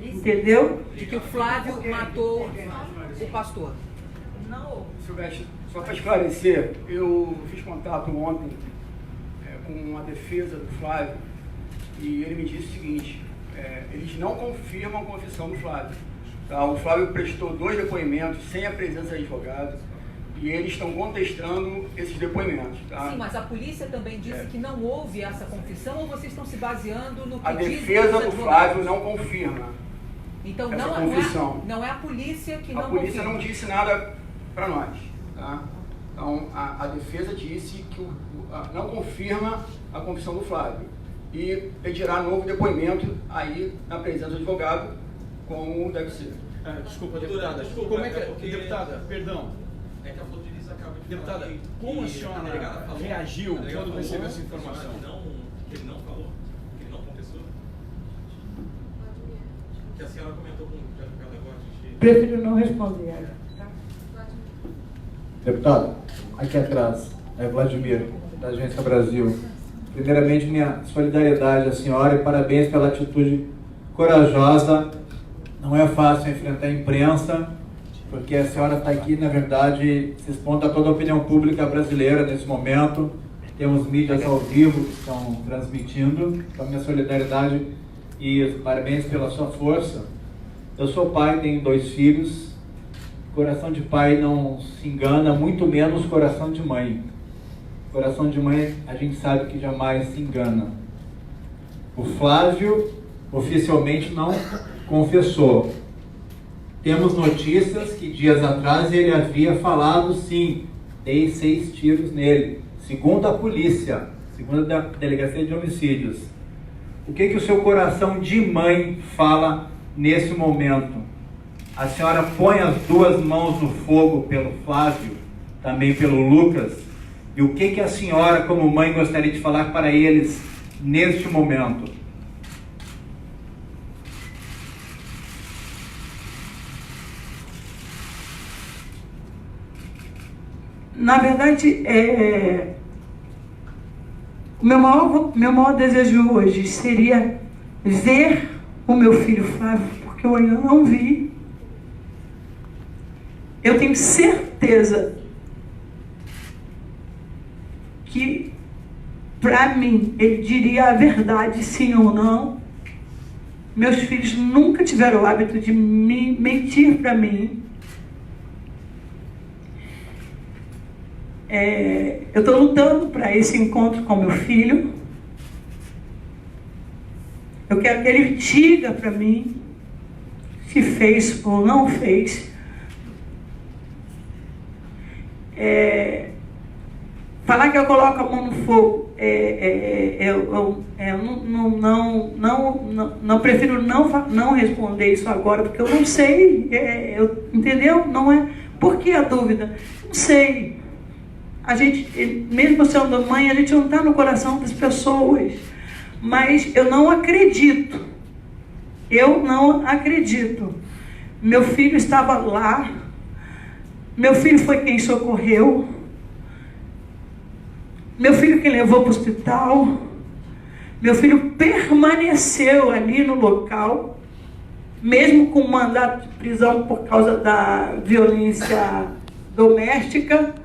Entendeu? De que o Flávio matou o pastor. Não houve. Silvestre, só para esclarecer, eu fiz contato ontem com a defesa do Flávio e ele me disse o seguinte, eles não confirmam a confissão do Flávio. Tá? O Flávio prestou 2 depoimentos sem a presença de advogado e eles estão contestando esses depoimentos. Tá? Sim, mas a polícia também disse que não houve essa confissão, ou vocês estão se baseando no que A dizem defesa os do advogados? Flávio não confirma. Então essa não confissão. não é a polícia que não confirma. A polícia confirma. não disse nada para nós. Tá? Então a defesa disse que não confirma a confissão do Flávio e pedirá novo depoimento aí na presença do advogado, como deve ser. Desculpa, deputada. Como é que deputada, perdão. É que a Flor de Lis acaba de Deputada, como a senhora reagiu quando recebeu essa informação? Que ele não falou, que ele não confessou. Que a senhora comentou com o advogado agora. Prefiro não responder. Deputado, aqui atrás, é Vladimir, da Agência Brasil. Primeiramente, minha solidariedade à senhora e parabéns pela atitude corajosa. Não é fácil enfrentar a imprensa, porque a senhora está aqui, na verdade, se expondo a toda a opinião pública brasileira nesse momento. Temos mídias ao vivo que estão transmitindo. Então, minha solidariedade e parabéns pela sua força. Eu sou pai, tenho 2 filhos. Coração de pai não se engana, muito menos coração de mãe. Coração de mãe, a gente sabe que jamais se engana. O Flávio oficialmente não confessou. Temos notícias que dias atrás ele havia falado, sim, dei 6 tiros nele. Segundo a polícia, segundo a Delegacia de Homicídios. O que o seu coração de mãe fala nesse momento? A senhora põe as 2 mãos no fogo pelo Flávio, também pelo Lucas, e o que a senhora, como mãe, gostaria de falar para eles neste momento? Na verdade, o meu maior desejo hoje seria ver o meu filho Flávio, porque eu ainda não vi. Eu tenho certeza que, para mim, ele diria a verdade, sim ou não. Meus filhos nunca tiveram o hábito de mentir para mim. Eu estou lutando para esse encontro com meu filho. Eu quero que ele diga para mim se fez ou não fez. Falar que eu coloco a mão no fogo, não prefiro não responder isso agora, porque eu não sei, entendeu? Não é. Por que a dúvida? Não sei. A gente, mesmo sendo mãe, a gente não está no coração das pessoas. Mas eu não acredito. Eu não acredito. Meu filho estava lá. Meu filho foi quem socorreu. Meu filho quem levou para o hospital. Meu filho permaneceu ali no local, mesmo com mandato de prisão por causa da violência doméstica.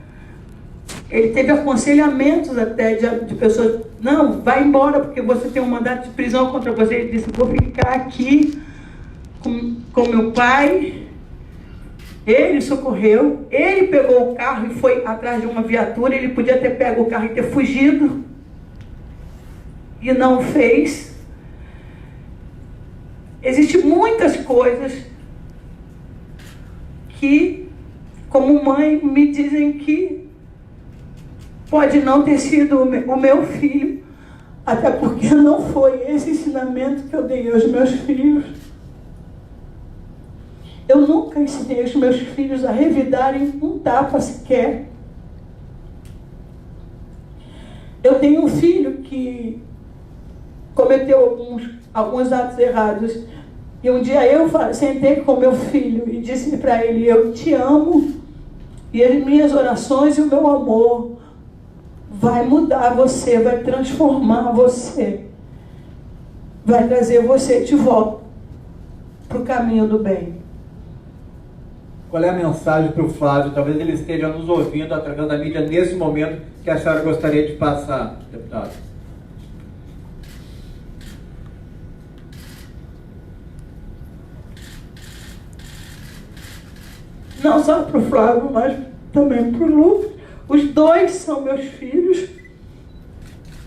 Ele teve aconselhamentos até de pessoas, não, vai embora porque você tem um mandato de prisão contra você. Ele disse, vou ficar aqui com meu pai. Ele socorreu, ele pegou o carro e foi atrás de uma viatura. Ele podia ter pego o carro e ter fugido, e não fez. Existem muitas coisas que, como mãe, me dizem que pode não ter sido o meu filho, até porque não foi esse ensinamento que eu dei aos meus filhos. Eu nunca ensinei os meus filhos a revidarem um tapa sequer. Eu tenho um filho que cometeu alguns alguns atos errados. E um dia eu sentei com meu filho e disse para ele: eu te amo, e as minhas orações e o meu amor vai mudar você, vai transformar você, vai trazer você de volta para o caminho do bem. Qual é a mensagem para o Flávio? Talvez ele esteja nos ouvindo através da mídia nesse momento, que a senhora gostaria de passar, deputado. Não só para o Flávio, mas também para o Lucas. Os dois são meus filhos.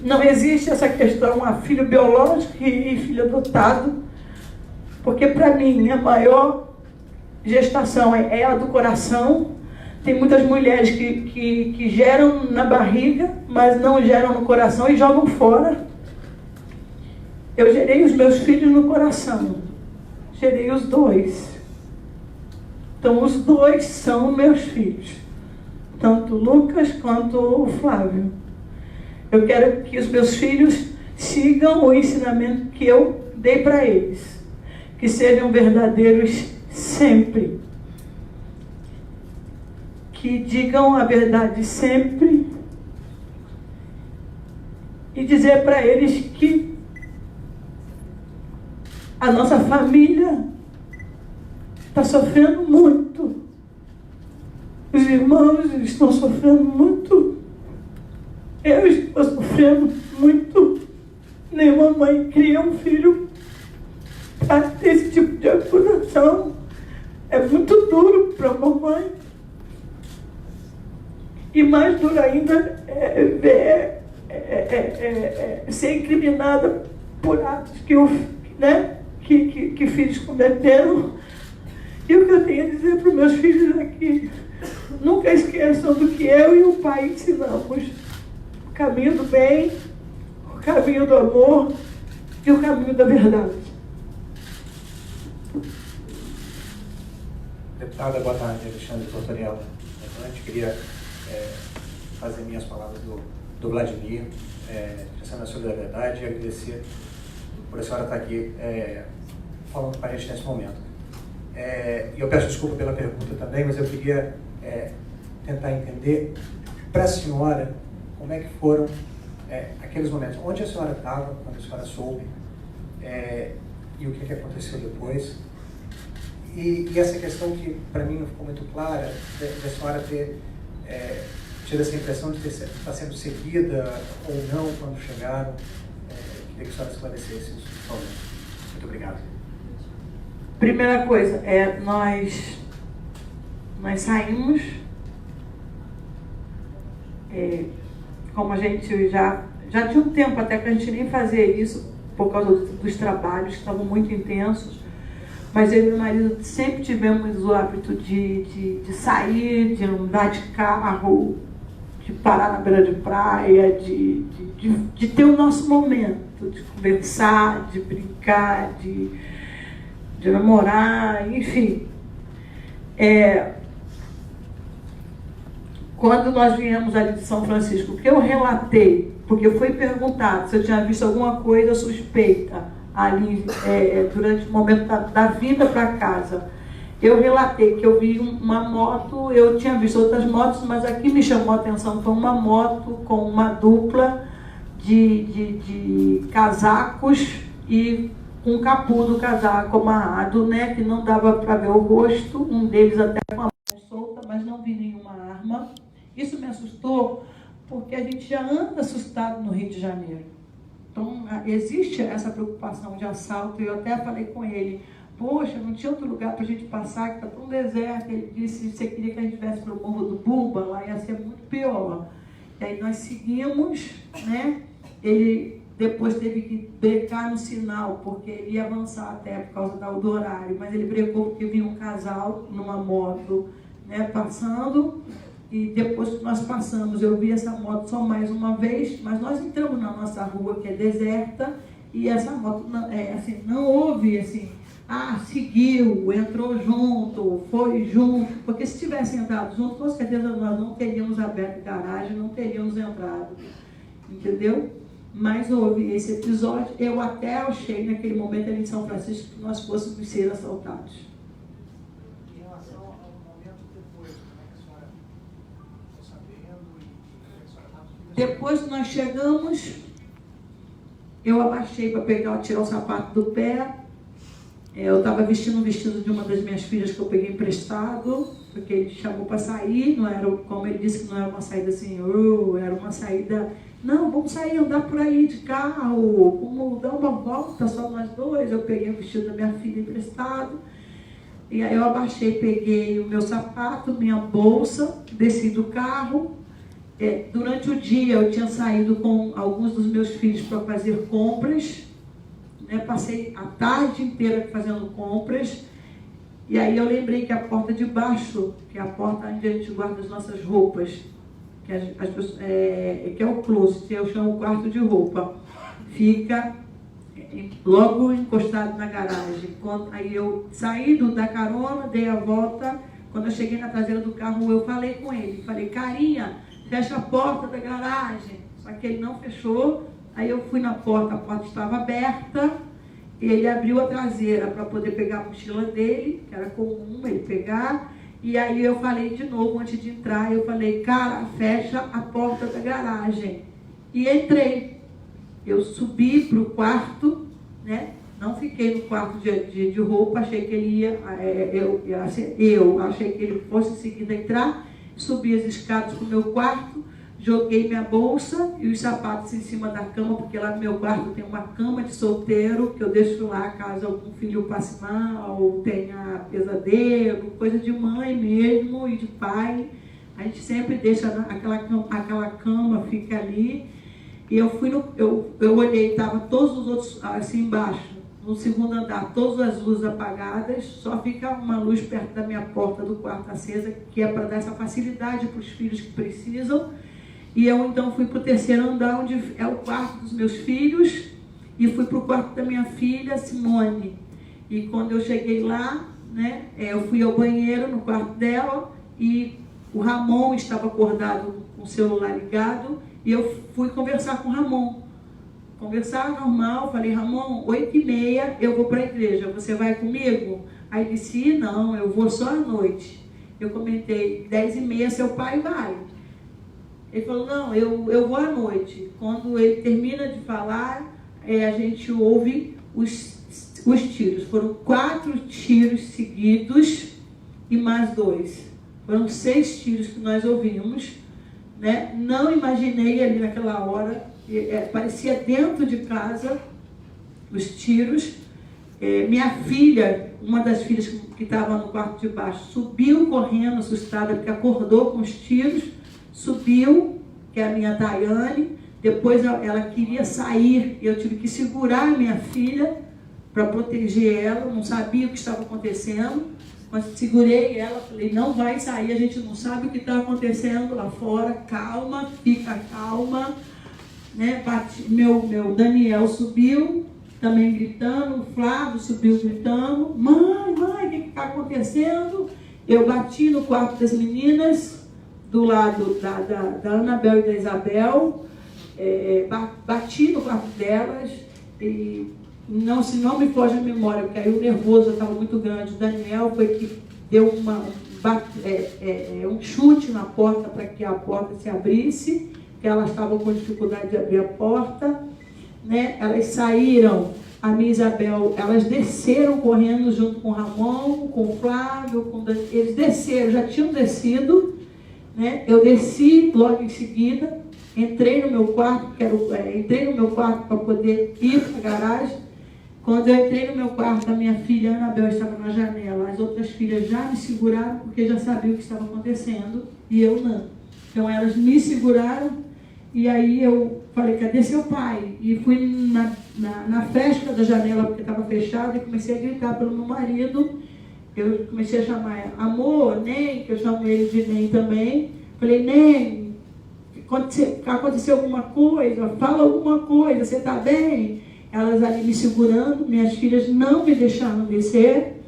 Não existe essa questão a filho biológico e filho adotado, porque para mim a maior gestação é a do coração. Tem muitas mulheres que geram na barriga, mas não geram no coração e jogam fora. Eu gerei os meus filhos no coração. Gerei os dois. Então os dois são meus filhos. Tanto o Lucas quanto o Flávio. Eu quero que os meus filhos sigam o ensinamento que eu dei para eles. Que sejam verdadeiros sempre. Que digam a verdade sempre. E dizer para eles que a nossa família está sofrendo muito. Os irmãos estão sofrendo muito. Eu estou sofrendo muito. Nenhuma mãe cria um filho para ter esse tipo de acusação. É muito duro para a mamãe. E mais duro ainda é ver ser incriminada por atos que filhos cometeram. E o que eu tenho a dizer para os meus filhos é que nunca esqueçam do que eu e o pai ensinamos. O caminho do bem, o caminho do amor e o caminho da verdade. Deputada, boa tarde, Alexandre Tortorella. Eu queria fazer minhas palavras do Vladimir, pensando na solidariedade e agradecer por a senhora estar aqui falando com a gente nesse momento. E eu peço desculpa pela pergunta também, mas eu queria tentar entender para a senhora como é que foram aqueles momentos, onde a senhora estava quando a senhora soube e o que aconteceu depois. E essa questão que para mim não ficou muito clara, da senhora ter tido essa impressão de estar sendo seguida ou não quando chegaram. Queria que a senhora esclarecesse isso, por favor. Muito obrigado. Primeira coisa, nós saímos, como a gente já tinha um tempo até que a gente nem fazia isso, por causa dos trabalhos que estavam muito intensos, mas eu e meu marido sempre tivemos o hábito de sair, de andar de carro, de parar na beira de praia, de ter o nosso momento, de conversar, de brincar, de namorar, enfim. Quando nós viemos ali de São Francisco, o que eu relatei, porque foi perguntado se eu tinha visto alguma coisa suspeita ali durante o momento da vinda para casa, eu relatei que eu vi uma moto, eu tinha visto outras motos, mas aqui me chamou a atenção, foi uma moto com uma dupla de casacos e com o capô do casaco amarrado, que não dava para ver o rosto, um deles até com a mão solta, mas não vi nenhuma arma. Isso me assustou, porque a gente já anda assustado no Rio de Janeiro. Então, existe essa preocupação de assalto, e eu até falei com ele, poxa, não tinha outro lugar para a gente passar, que está tão deserto. Ele disse, você queria que a gente viesse para o Morro do Bumba, lá ia ser muito pior. E aí nós seguimos, ele depois teve que brecar no sinal, porque ele ia avançar até por causa do horário, mas ele brecou porque vinha um casal numa moto, passando, e depois que nós passamos, eu vi essa moto só mais uma vez, mas nós entramos na nossa rua, que é deserta, e essa moto não houve assim, seguiu, entrou junto, foi junto, porque se tivessem entrado junto, com certeza nós não teríamos aberto garagem, não teríamos entrado, entendeu? mas houve esse episódio. Eu até achei naquele momento ali em São Francisco que nós fôssemos ser assaltados. Em relação ao momento depois, como é que a senhora ficou sabendo e como é que a senhora estava? Depois que nós chegamos, eu abaixei para tirar o sapato do pé. Eu estava vestindo um vestido de uma das minhas filhas que eu peguei emprestado, porque ele chamou para sair, não era, como ele disse, que não era uma saída assim, era uma saída, não, vamos sair, andar por aí de carro, vamos dar uma volta, só nós dois. Eu peguei o vestido da minha filha emprestado, e aí eu abaixei, peguei o meu sapato, minha bolsa, desci do carro. Durante o dia eu tinha saído com alguns dos meus filhos para fazer compras, né? Passei a tarde inteira fazendo compras, e aí eu lembrei que a porta de baixo, que é a porta onde a gente guarda as nossas roupas, que é o closet, eu chamo o quarto de roupa, fica logo encostado na garagem. Aí eu saí da carona, dei a volta, quando eu cheguei na traseira do carro eu falei com ele, falei, carinha, fecha a porta da garagem. Só que ele não fechou. Aí eu fui na porta, a porta estava aberta, e ele abriu a traseira para poder pegar a mochila dele, que era comum ele pegar, e aí eu falei de novo, antes de entrar, eu falei, cara, fecha a porta da garagem. E entrei. Eu subi para o quarto, né? Não fiquei no quarto de roupa, achei que ele ia, eu achei que ele fosse em seguida entrar, subi as escadas para o meu quarto, joguei minha bolsa e os sapatos em cima da cama, porque lá no meu quarto tem uma cama de solteiro, que eu deixo lá caso algum filho passe mal, ou tenha pesadelo, coisa de mãe mesmo e de pai. A gente sempre deixa aquela cama, fica ali. E eu fui eu olhei, estava todos os outros assim embaixo, no segundo andar, todas as luzes apagadas, só fica uma luz perto da minha porta do quarto acesa, que é para dar essa facilidade para os filhos que precisam. E eu então fui para o terceiro andar, onde é o quarto dos meus filhos, e fui para o quarto da minha filha, Simone. E quando eu cheguei lá, né, eu fui ao banheiro no quarto dela, e o Ramon estava acordado com o celular ligado, e eu fui conversar com o Ramon. Conversar normal, falei, Ramon, 8h30 eu vou para a igreja, você vai comigo? Aí ele disse, não, eu vou só à noite. Eu comentei, 10h30 seu pai vai. Ele falou, não, eu vou à noite. Quando ele termina de falar, a gente ouve os tiros. Foram 4 tiros seguidos e mais 2. Foram 6 tiros que nós ouvimos, né? Não imaginei ali naquela hora, parecia dentro de casa os tiros. Minha filha, uma das filhas que estava no quarto de baixo, subiu correndo, assustada, porque acordou com os tiros. Subiu, que é a minha Daiane, depois ela queria sair, eu tive que segurar a minha filha para proteger ela, não sabia o que estava acontecendo, mas segurei ela, falei, não vai sair, a gente não sabe o que está acontecendo lá fora, calma, fica calma, né? Meu Daniel subiu, também gritando, o Flávio subiu gritando, mãe, o que está acontecendo? Eu bati no quarto das meninas, do lado da Anabel e da Isabel, bati no quarto delas, e se não me foge a memória, porque aí o nervoso estava muito grande, o Daniel foi que deu um chute na porta para que a porta se abrisse, que elas estavam com dificuldade de abrir a porta, né? Elas saíram, a minha Isabel, elas desceram correndo junto com o Ramon, com o Flávio, com o Daniel, eles desceram, já tinham descido, né? Eu desci logo em seguida, entrei no meu quarto, para poder ir para a garagem. Quando eu entrei no meu quarto, a minha filha Anabel estava na janela, as outras filhas já me seguraram, porque já sabiam o que estava acontecendo, e eu não. Então elas me seguraram, e aí eu falei, cadê seu pai? E fui na fresca da janela, porque estava fechada, e comecei a gritar pelo meu marido. Eu comecei a chamar, amor, Nem, que eu chamo ele de Nem também. Falei, Nem, aconteceu alguma coisa? Fala alguma coisa, você está bem? Elas ali me segurando, minhas filhas não me deixaram descer,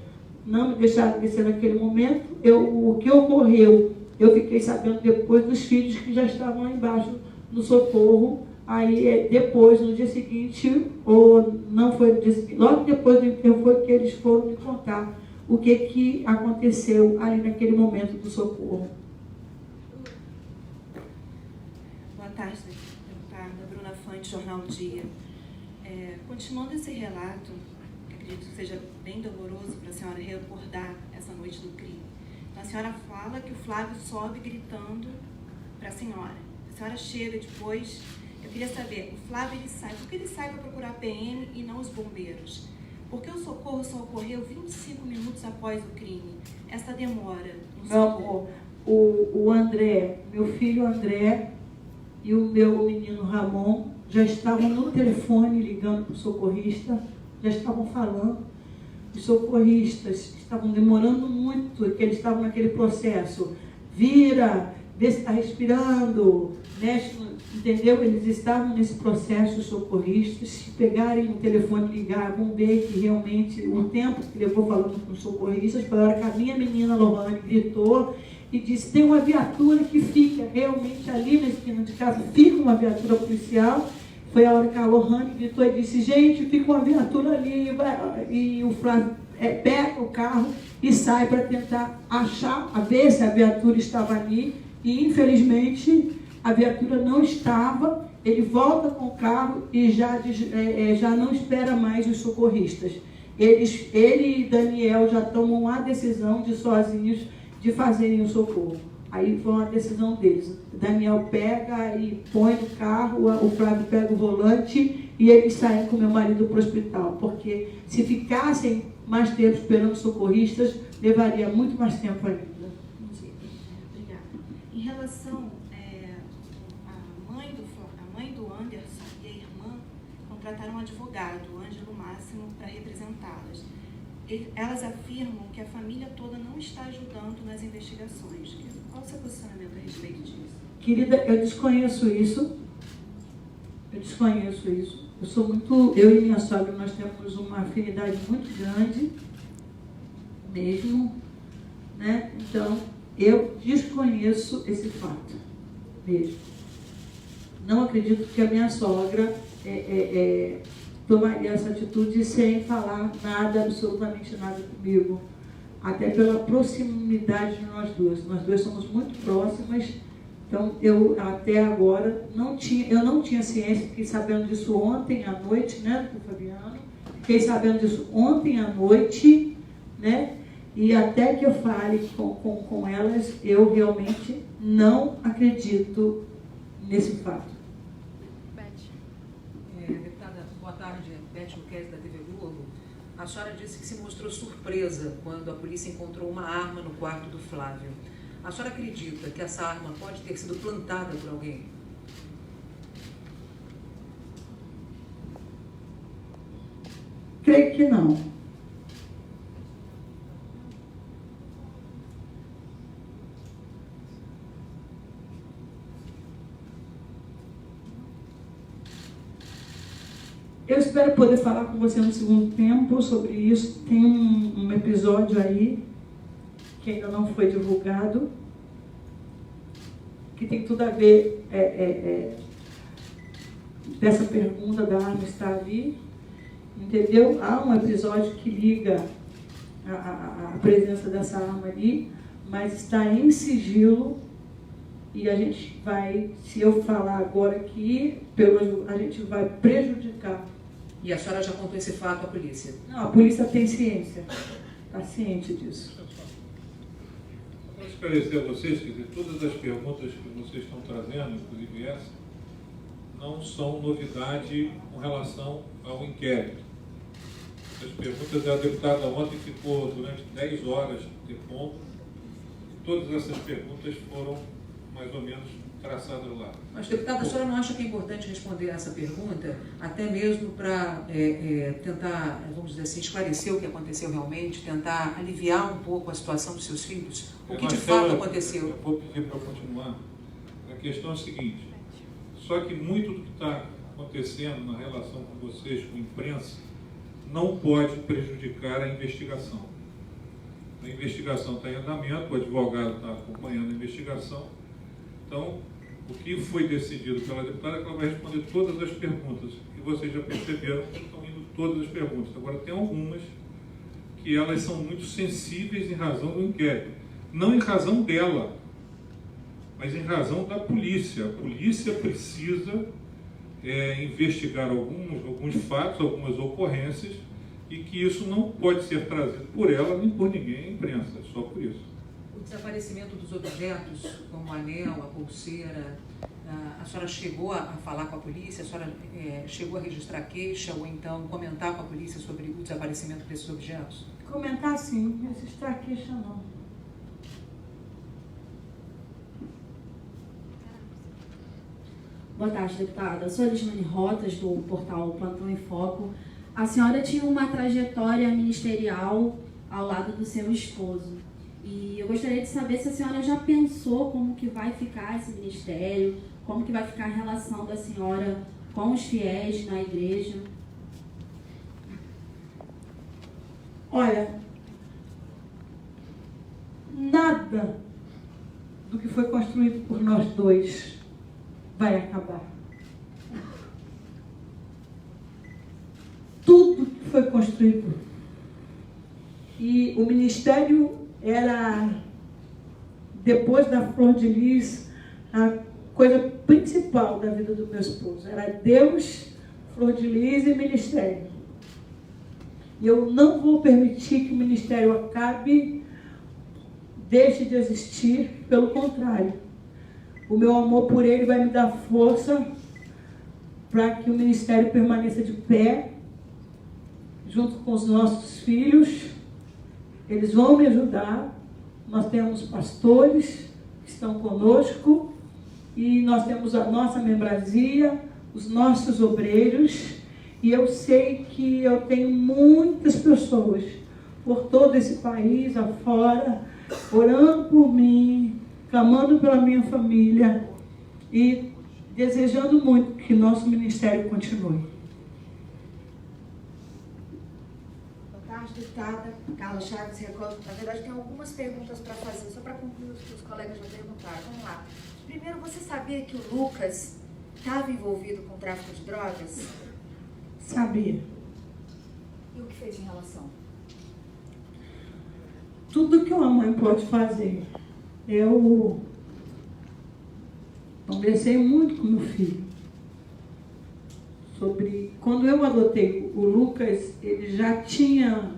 naquele momento. O que ocorreu, eu fiquei sabendo depois dos filhos que já estavam lá embaixo no socorro, Aí depois, no dia seguinte, ou não foi no dia seguinte, logo depois do enterro foi que eles foram me contar o que aconteceu ali naquele momento do socorro. Boa tarde, deputada. Bruna Fante, Jornal Dia. Continuando esse relato, que acredito que seja bem doloroso para a senhora recordar essa noite do crime. Então, a senhora fala que o Flávio sobe gritando para a senhora. A senhora chega depois. Eu queria saber, o Flávio ele sai, por que ele sai para procurar a PM e não os bombeiros? Porque o socorro só ocorreu 25 minutos após o crime. Essa demora no socorro. O André, meu filho André e o meu menino Ramon já estavam no telefone ligando para o socorrista, já estavam falando. Os socorristas estavam demorando muito, que eles estavam naquele processo. Vira, vê se está respirando, mexe, entendeu? Eles estavam nesse processo, os socorristas. Se pegarem o telefone e ligar, vão ver que realmente o tempo que levou falando com os socorristas, foi a hora que a minha menina Lohane gritou e disse: tem uma viatura que fica realmente ali na esquina de casa, fica uma viatura policial. Foi a hora que a Lohane gritou e disse: gente, fica uma viatura ali. E o Flávio pega o carro e sai para tentar achar, a ver se a viatura estava ali. E infelizmente a viatura não estava. Ele volta com o carro e já não espera mais os socorristas. Ele e Daniel já tomam a decisão de sozinhos de fazerem o socorro. Aí foi uma decisão deles. Daniel pega e põe no carro, o Flávio pega o volante e eles saem com meu marido para o hospital. Porque se ficassem mais tempo esperando socorristas, levaria muito mais tempo ainda. Obrigada. Em relação a mãe do Anderson e a irmã contrataram um advogado, o Ângelo Máximo, para representá-las. Elas afirmam que a família toda não está ajudando nas investigações. Qual o seu posicionamento a respeito disso? Querida, eu desconheço isso. Eu e minha sogra, nós temos uma afinidade muito grande, mesmo, né? Então, eu desconheço esse fato, mesmo. Não acredito que a minha sogra tomaria essa atitude sem falar nada, absolutamente nada comigo. Até pela proximidade de nós duas. Nós duas somos muito próximas. Então, eu até agora não tinha ciência, fiquei sabendo disso ontem à noite, né, do Fabiano. Fiquei sabendo disso ontem à noite, né? E até que eu fale com elas, eu realmente não acredito nesse fato. Deputada, boa tarde. Beth Luquezzi, da TV Globo. A senhora disse que se mostrou surpresa quando a polícia encontrou uma arma no quarto do Flávio. A senhora acredita que essa arma pode ter sido plantada por alguém? Creio que não. Eu espero poder falar com você no segundo tempo sobre isso. Tem um episódio aí que ainda não foi divulgado, que tem tudo a ver dessa pergunta da arma estar ali, entendeu? Há um episódio que liga a presença dessa arma ali, mas está em sigilo e a gente vai, se eu falar agora aqui, a gente vai prejudicar. E a senhora já contou esse fato à polícia? Não, a polícia tem ciência, está ciente disso. Para esclarecer a vocês, quer dizer, todas as perguntas que vocês estão trazendo, inclusive essa, não são novidade com relação ao inquérito. As perguntas, a deputada ontem ficou durante 10 horas de depondo, e todas essas perguntas foram mais ou menos traçadas lá. Mas, deputada, a senhora não acha que é importante responder essa pergunta, até mesmo para tentar, vamos dizer assim, esclarecer o que aconteceu realmente, tentar aliviar um pouco a situação dos seus filhos? O que de fato aconteceu? Eu vou pedir para continuar. A questão é a seguinte: só que muito do que está acontecendo na relação com vocês, com a imprensa, não pode prejudicar a investigação. A investigação está em andamento, o advogado está acompanhando a investigação. Então, O que foi decidido pela deputada é que ela vai responder todas as perguntas. E vocês já perceberam que estão indo todas as perguntas. Agora, tem algumas que elas são muito sensíveis em razão do inquérito. Não em razão dela, mas em razão da polícia. A polícia precisa investigar alguns fatos, algumas ocorrências, e que isso não pode ser trazido por ela nem por ninguém à imprensa, só por isso. O desaparecimento dos objetos, como o anel, a pulseira, a senhora chegou a falar com a polícia? A senhora chegou a registrar queixa ou então comentar com a polícia sobre o desaparecimento desses objetos? Comentar sim, registrar queixa não. Boa tarde, deputada. Eu sou a Elismane Rotas, do portal Plantão em Foco. A senhora tinha uma trajetória ministerial ao lado do seu esposo. E eu gostaria de saber se a senhora já pensou como que vai ficar esse ministério, como que vai ficar a relação da senhora com os fiéis na igreja. Olha, nada do que foi construído por nós dois vai acabar. Tudo que foi construído. E o ministério era, depois da Flor de Lis, a coisa principal da vida do meu esposo. Era Deus, Flor de Lis e ministério. E eu não vou permitir que o ministério acabe, deixe de existir, pelo contrário. O meu amor por ele vai me dar força para que o ministério permaneça de pé, junto com os nossos filhos. Eles vão me ajudar. Nós temos pastores que estão conosco e nós temos a nossa membresia, os nossos obreiros. E eu sei que eu tenho muitas pessoas por todo esse país afora, orando por mim, clamando pela minha família e desejando muito que nosso ministério continue. Boa tarde, deputada. Carla Chaves, Record. Na verdade, tem algumas perguntas para fazer, só para concluir os que os colegas já perguntaram. Vamos lá. Primeiro, você sabia que o Lucas estava envolvido com tráfico de drogas? Sabia. E o que fez em relação? Tudo que uma mãe pode fazer. Eu conversei muito com meu filho sobre... Quando eu adotei o Lucas, ele já tinha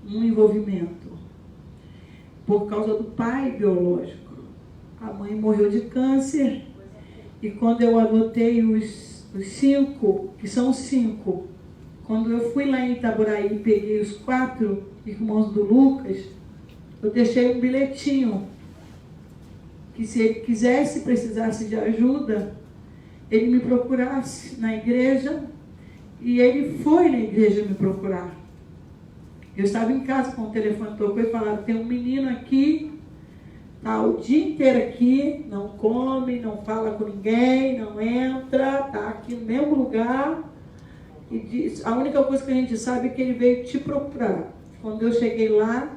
um envolvimento por causa do pai biológico. A mãe morreu de câncer e quando eu adotei os 5, que são 5, quando eu fui lá em Itaboraí e peguei os 4 irmãos do Lucas, eu deixei um bilhetinho que se ele quisesse, precisasse de ajuda, ele me procurasse na igreja, e ele foi na igreja me procurar. Eu estava em casa com o telefone, tocou e falaram, tem um menino aqui, está o dia inteiro aqui, não come, não fala com ninguém, não entra, está aqui no mesmo lugar, e diz, a única coisa que a gente sabe é que ele veio te procurar. Quando eu cheguei lá,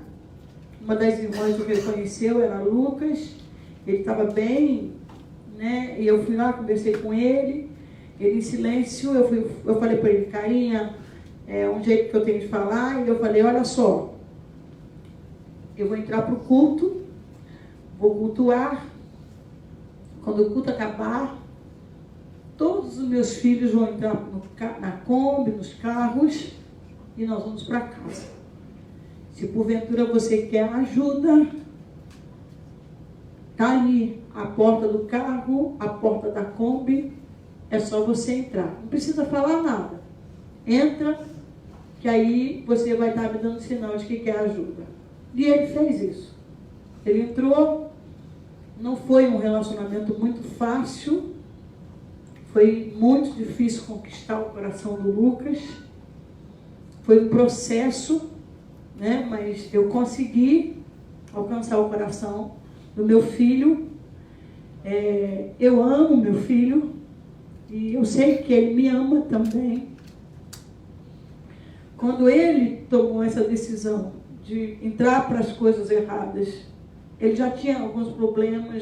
uma das irmãs o reconheceu, era Lucas, ele estava bem, né? E eu fui lá, conversei com ele, ele em silêncio, eu falei para ele, carinha, um jeito que eu tenho de falar, e eu falei, olha só, eu vou entrar para o culto, vou cultuar, quando o culto acabar, todos os meus filhos vão entrar na Kombi, nos carros, e nós vamos para casa. Se porventura você quer ajuda, está ali a porta do carro, a porta da Kombi, é só você entrar. Não precisa falar nada. Entra, que aí você vai estar me dando sinal de que quer ajuda. E ele fez isso. Ele entrou, não foi um relacionamento muito fácil, foi muito difícil conquistar o coração do Lucas, foi um processo, né? Mas eu consegui alcançar o coração do meu filho. Eu amo meu filho e eu sei que ele me ama também. Quando ele tomou essa decisão de entrar para as coisas erradas, ele já tinha alguns problemas